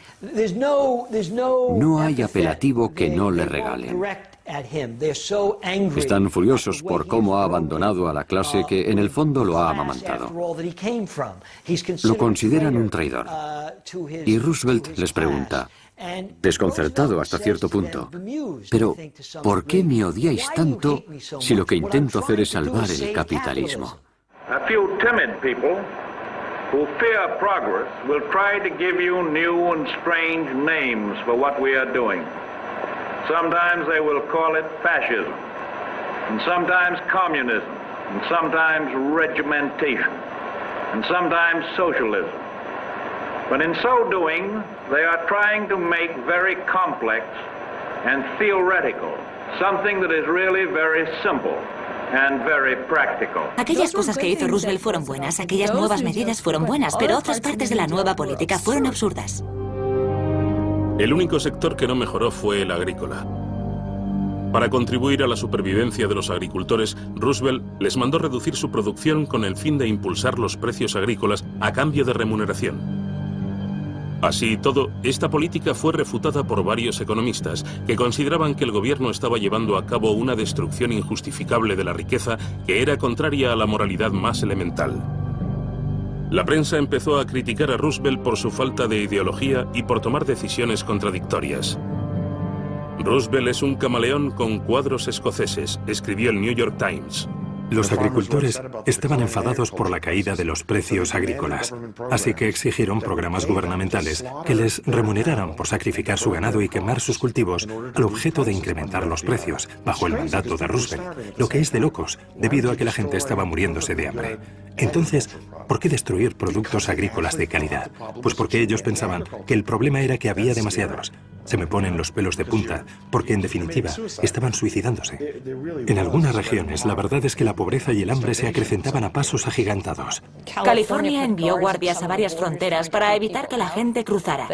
No hay apelativo que no le regalen. Están furiosos por cómo ha abandonado a la clase que en el fondo lo ha amamantado. Lo consideran un traidor. Y Roosevelt les pregunta, desconcertado hasta cierto punto, pero ¿por qué me odiáis tanto si lo que intento hacer es salvar el capitalismo? A few timid people who fear progress will try to give you new and strange names for what we are doing. Sometimes they will call it fascism, and sometimes communism, and sometimes regimentation, and sometimes socialism. But in so doing, they are trying to make very complex and theoretical something that is really very simple and very practical. Aquellas cosas que hizo Roosevelt fueron buenas, aquellas nuevas medidas fueron buenas, pero otras partes de la nueva política fueron absurdas. El único sector que no mejoró fue el agrícola. Para contribuir a la supervivencia de los agricultores, Roosevelt les mandó reducir su producción con el fin de impulsar los precios agrícolas a cambio de remuneración. Así y todo, esta política fue refutada por varios economistas que consideraban que el gobierno estaba llevando a cabo una destrucción injustificable de la riqueza que era contraria a la moralidad más elemental. La prensa empezó a criticar a Roosevelt por su falta de ideología y por tomar decisiones contradictorias. Roosevelt es un camaleón con cuadros escoceses, escribió el New York Times. Los agricultores estaban enfadados por la caída de los precios agrícolas, así que exigieron programas gubernamentales que les remuneraran por sacrificar su ganado y quemar sus cultivos al objeto de incrementar los precios, bajo el mandato de Roosevelt, lo que es de locos, debido a que la gente estaba muriéndose de hambre. Entonces, ¿por qué destruir productos agrícolas de calidad? Pues porque ellos pensaban que el problema era que había demasiados. Se me ponen los pelos de punta, porque en definitiva estaban suicidándose. En algunas regiones, la verdad es que la pobreza y el hambre se acrecentaban a pasos agigantados. California envió guardias a varias fronteras para evitar que la gente cruzara.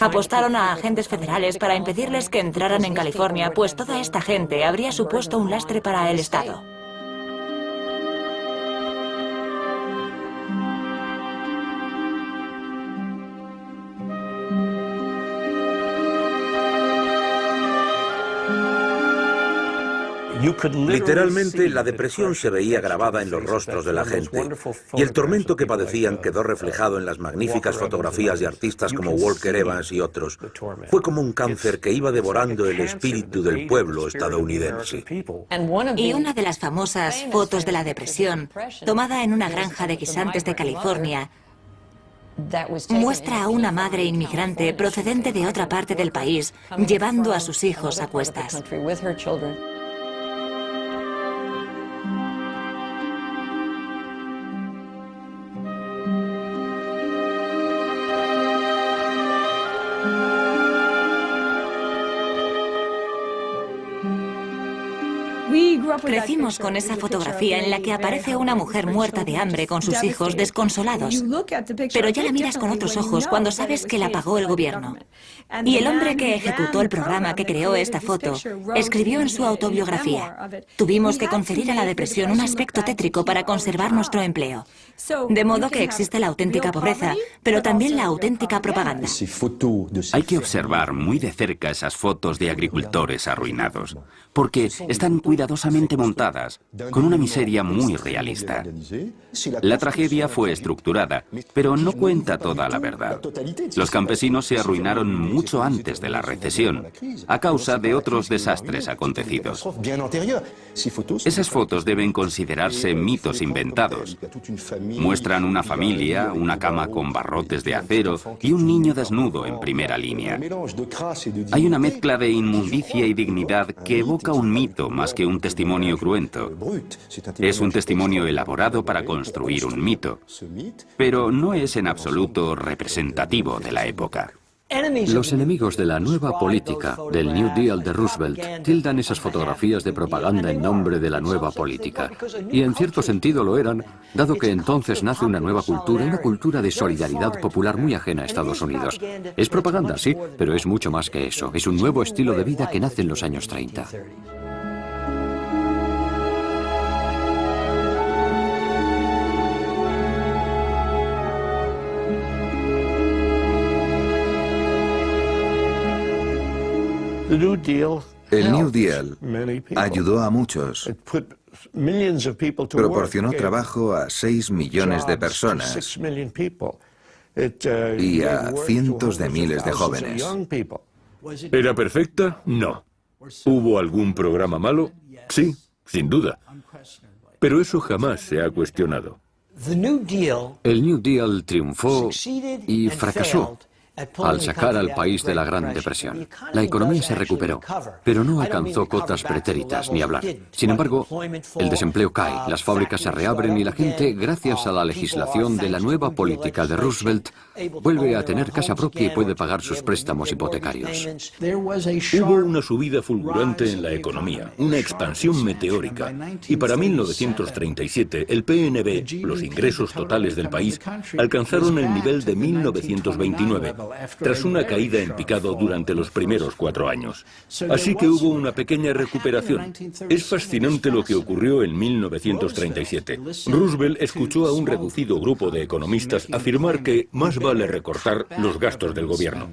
Apostaron a agentes federales para impedirles que entraran en California, pues toda esta gente habría supuesto un lastre para el Estado. Literalmente, la depresión se veía grabada en los rostros de la gente, y el tormento que padecían quedó reflejado en las magníficas fotografías de artistas como Walker Evans y otros. Fue como un cáncer que iba devorando el espíritu del pueblo estadounidense. Y una de las famosas fotos de la depresión, tomada en una granja de guisantes de California, muestra a una madre inmigrante procedente de otra parte del país, llevando a sus hijos a cuestas. Crecimos con esa fotografía en la que aparece una mujer muerta de hambre con sus hijos desconsolados. Pero ya la miras con otros ojos cuando sabes que la pagó el gobierno. Y el hombre que ejecutó el programa que creó esta foto escribió en su autobiografía: tuvimos que conferir a la depresión un aspecto tétrico para conservar nuestro empleo. De modo que existe la auténtica pobreza, pero también la auténtica propaganda. Hay que observar muy de cerca esas fotos de agricultores arruinados, porque están cuidadosamente montadas, con una miseria muy realista. La tragedia fue estructurada, pero no cuenta toda la verdad. Los campesinos se arruinaron mucho antes de la recesión, a causa de otros desastres acontecidos. Esas fotos deben considerarse mitos inventados. Muestran una familia, una cama con barrotes de acero y un niño desnudo en primera línea. Hay una mezcla de inmundicia y dignidad que evoca un mito más que un testimonio cruento. Es un testimonio elaborado para construir un mito, pero no es en absoluto representativo de la época. Los enemigos de la nueva política, del New Deal de Roosevelt, tildan esas fotografías de propaganda en nombre de la nueva política. Y en cierto sentido lo eran, dado que entonces nace una nueva cultura, una cultura de solidaridad popular muy ajena a Estados Unidos. Es propaganda, sí, pero es mucho más que eso. Es un nuevo estilo de vida que nace en los años 30. El New Deal ayudó a muchos. Proporcionó trabajo a 6 millones de personas y a cientos de miles de jóvenes. ¿Era perfecta? No. ¿Hubo algún programa malo? Sí, sin duda. Pero eso jamás se ha cuestionado. El New Deal triunfó y fracasó al sacar al país de la Gran Depresión. La economía se recuperó, pero no alcanzó cotas pretéritas ni hablar. Sin embargo, el desempleo cae, las fábricas se reabren y la gente, gracias a la legislación de la nueva política de Roosevelt, vuelve a tener casa propia y puede pagar sus préstamos hipotecarios. Hubo una subida fulgurante en la economía, una expansión meteórica, y para 1937 el PNB, los ingresos totales del país, alcanzaron el nivel de 1929, tras una caída en picado durante los primeros 4 años. Así que hubo una pequeña recuperación. Es fascinante lo que ocurrió en 1937. Roosevelt escuchó a un reducido grupo de economistas afirmar que más vale recortar los gastos del gobierno.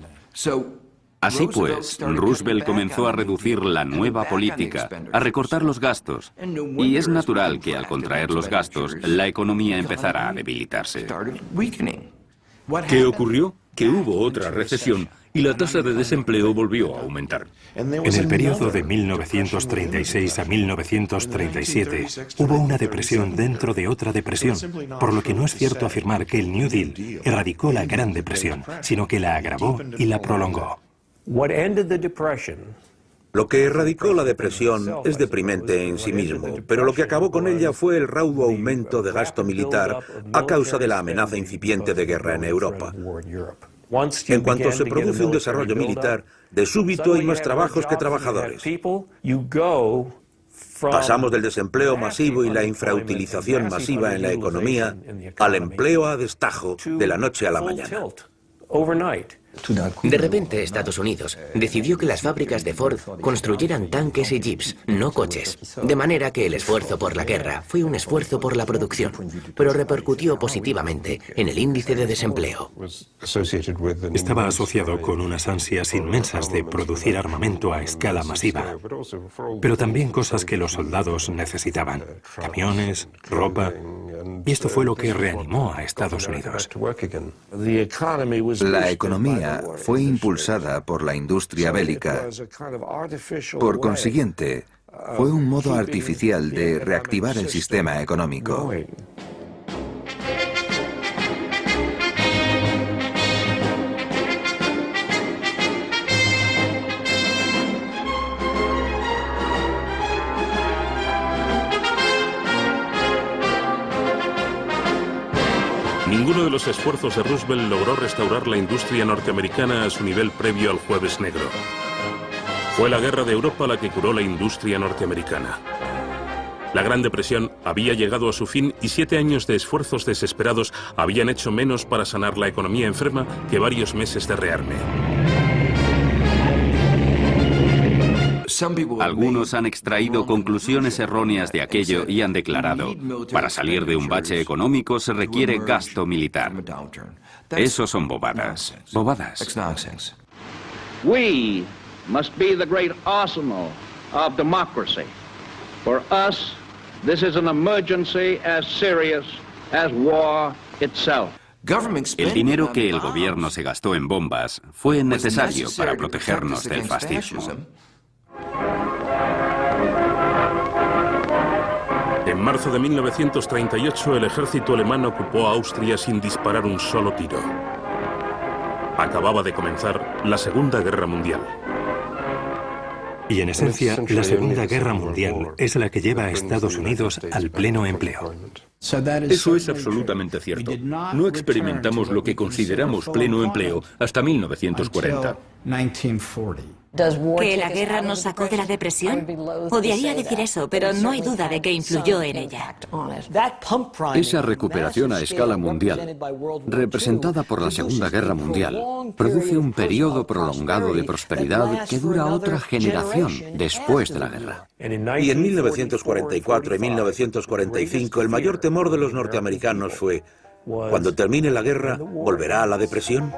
Así pues, Roosevelt comenzó a reducir la nueva política, a recortar los gastos, y es natural que al contraer los gastos, la economía empezara a debilitarse. ¿Qué ocurrió? Que hubo otra recesión y la tasa de desempleo volvió a aumentar. En el periodo de 1936 a 1937 hubo una depresión dentro de otra depresión, por lo que no es cierto afirmar que el New Deal erradicó la Gran Depresión, sino que la agravó y la prolongó. Lo que erradicó la depresión es deprimente en sí mismo, pero lo que acabó con ella fue el raudo aumento de gasto militar a causa de la amenaza incipiente de guerra en Europa. En cuanto se produce un desarrollo militar, de súbito hay más trabajos que trabajadores. Pasamos del desempleo masivo y la infrautilización masiva en la economía al empleo a destajo de la noche a la mañana. De repente, Estados Unidos decidió que las fábricas de Ford construyeran tanques y jeeps, no coches. De manera que el esfuerzo por la guerra fue un esfuerzo por la producción, pero repercutió positivamente en el índice de desempleo. Estaba asociado con unas ansias inmensas de producir armamento a escala masiva, pero también cosas que los soldados necesitaban: camiones, ropa, y esto fue lo que reanimó a Estados Unidos. La economía fue impulsada por la industria bélica. Por consiguiente, fue un modo artificial de reactivar el sistema económico. Ninguno de los esfuerzos de Roosevelt logró restaurar la industria norteamericana a su nivel previo al Jueves Negro. Fue la guerra de Europa la que curó la industria norteamericana. La Gran Depresión había llegado a su fin y 7 años de esfuerzos desesperados habían hecho menos para sanar la economía enferma que varios meses de rearme. Algunos han extraído conclusiones erróneas de aquello y han declarado: para salir de un bache económico se requiere gasto militar. Eso son bobadas. Bobadas. We must be the great arsenal of democracy. For us, this is an emergency as serious as war itself. El dinero que el gobierno se gastó en bombas fue necesario para protegernos del fascismo. En marzo de 1938, el ejército alemán ocupó Austria sin disparar un solo tiro. Acababa de comenzar la Segunda Guerra Mundial. Y en esencia, la Segunda Guerra Mundial es la que lleva a Estados Unidos al pleno empleo. Eso es absolutamente cierto. No experimentamos lo que consideramos pleno empleo hasta 1940. ¿Que la guerra nos sacó de la depresión? Odiaría decir eso, pero no hay duda de que influyó en ella. Esa recuperación a escala mundial, representada por la Segunda Guerra Mundial, produce un periodo prolongado de prosperidad que dura otra generación después de la guerra. Y en 1944 y 1945 el mayor temor de los norteamericanos fue: cuando termine la guerra, ¿volverá a la depresión?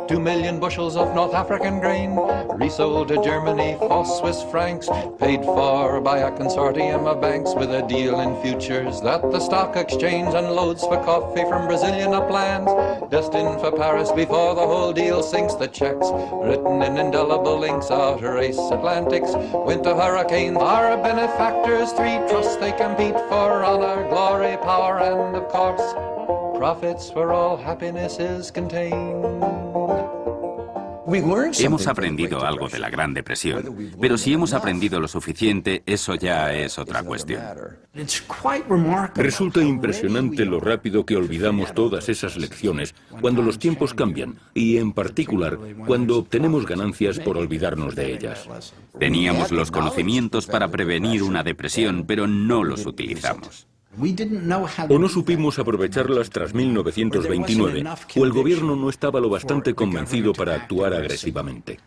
2 million bushels of North African grain, resold to Germany for Swiss francs, paid for by a consortium of banks with a deal in futures that the stock exchange unloads for coffee from Brazilian uplands, destined for Paris before the whole deal sinks. The checks, written in indelible inks, outer-race Atlantics, winter hurricanes, our benefactors, 3 trusts they compete for honor, glory, power, and of course, profits where all happiness is contained. Hemos aprendido algo de la Gran Depresión, pero si hemos aprendido lo suficiente, eso ya es otra cuestión. Resulta impresionante lo rápido que olvidamos todas esas lecciones cuando los tiempos cambian, y en particular cuando obtenemos ganancias por olvidarnos de ellas. Teníamos los conocimientos para prevenir una depresión, pero no los utilizamos. O no supimos aprovecharlas tras 1929, o el gobierno no estaba lo bastante convencido para actuar agresivamente.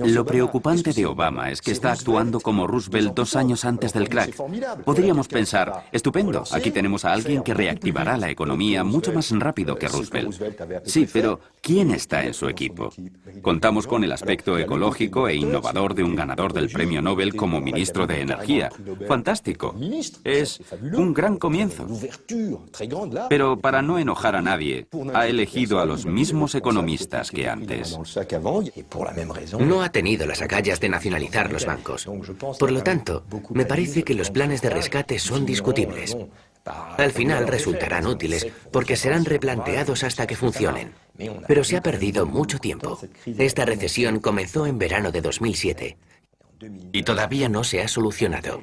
Lo preocupante de Obama es que está actuando como Roosevelt 2 años antes del crack. Podríamos pensar: estupendo, aquí tenemos a alguien que reactivará la economía mucho más rápido que Roosevelt. Sí, pero ¿quién está en su equipo? Contamos con el aspecto ecológico e innovador de un ganador del Premio Nobel como ministro de Energía. ¡Fantástico! Es un gran comienzo. Pero para no enojar a nadie, ha elegido a los mismos economistas que antes. No ha tenido las agallas de nacionalizar los bancos. Por lo tanto, me parece que los planes de rescate son discutibles. Al final resultarán útiles porque serán replanteados hasta que funcionen. Pero se ha perdido mucho tiempo. Esta recesión comenzó en verano de 2007. Y todavía no se ha solucionado.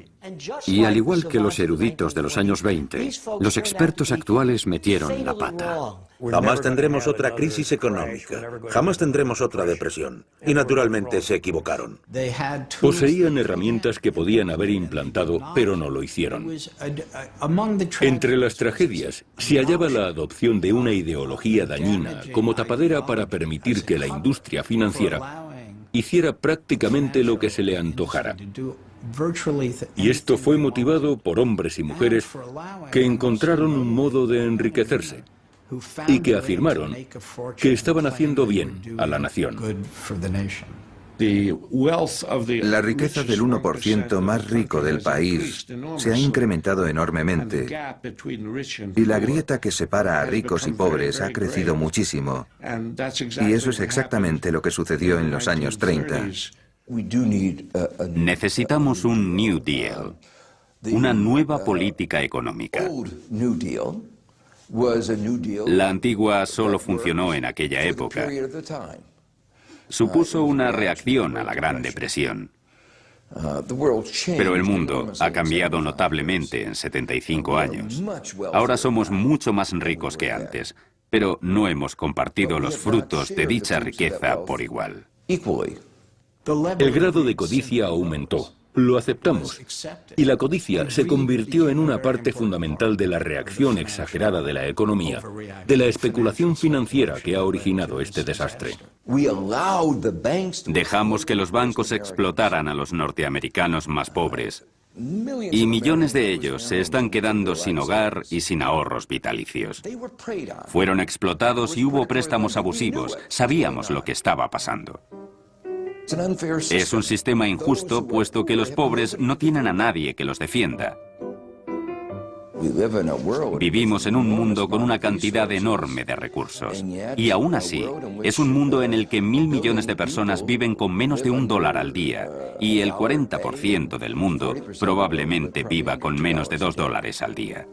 Y al igual que los eruditos de los años 20, los expertos actuales metieron la pata. Jamás tendremos otra crisis económica, jamás tendremos otra depresión. Y naturalmente se equivocaron. Poseían herramientas que podían haber implantado, pero no lo hicieron. Entre las tragedias se hallaba la adopción de una ideología dañina como tapadera para permitir que la industria financiera hiciera prácticamente lo que se le antojara. Y esto fue motivado por hombres y mujeres que encontraron un modo de enriquecerse y que afirmaron que estaban haciendo bien a la nación. La riqueza del 1% más rico del país se ha incrementado enormemente y la grieta que separa a ricos y pobres ha crecido muchísimo. Y eso es exactamente lo que sucedió en los años 30. Necesitamos un New Deal, una nueva política económica. La antigua solo funcionó en aquella época. Supuso una reacción a la Gran Depresión. Pero el mundo ha cambiado notablemente en 75 años. Ahora somos mucho más ricos que antes. pero no hemos compartido los frutos de dicha riqueza por igual. El grado de codicia aumentó. Lo aceptamos. Y la codicia se convirtió en una parte fundamental de la reacción exagerada de la economía, de la especulación financiera que ha originado este desastre. Dejamos que los bancos explotaran a los norteamericanos más pobres. Y millones de ellos se están quedando sin hogar y sin ahorros vitalicios. Fueron explotados y hubo préstamos abusivos. Sabíamos lo que estaba pasando. Es un sistema injusto, puesto que los pobres no tienen a nadie que los defienda. Vivimos en un mundo con una cantidad enorme de recursos. Y aún así, es un mundo en el que 1.000 millones de personas viven con menos de $1 al día. Y el 40% del mundo probablemente viva con menos de $2 al día.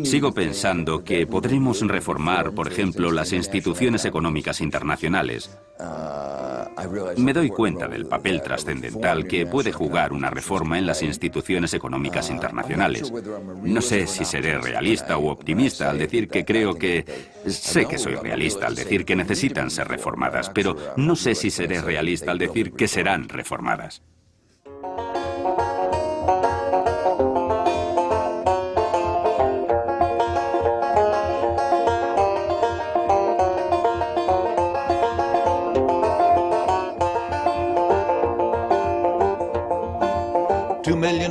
Sigo pensando que podremos reformar, por ejemplo, las instituciones económicas internacionales. Me doy cuenta del papel trascendental que puede jugar una reforma en las instituciones económicas internacionales. No sé si seré realista u optimista al decir que creo que... Sé que soy realista al decir que necesitan ser reformadas, pero no sé si seré realista al decir que serán reformadas.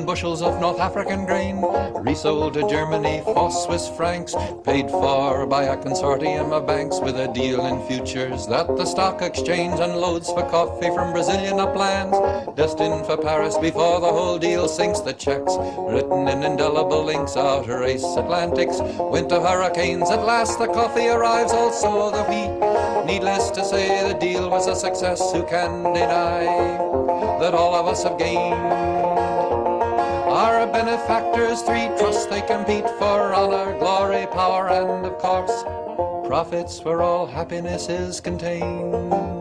Bushels of North African grain, resold to Germany for Swiss francs, paid for by a consortium of banks with a deal in futures that the stock exchange unloads for coffee from Brazilian uplands, destined for Paris before the whole deal sinks. The checks written in indelible inks, outer race Atlantics, winter hurricanes. At last the coffee arrives, also the wheat. Needless to say, the deal was a success. Who can deny that all of us have gained? Our benefactors, three trusts they compete for honor, glory, power, and of course, profits where all happiness is contained.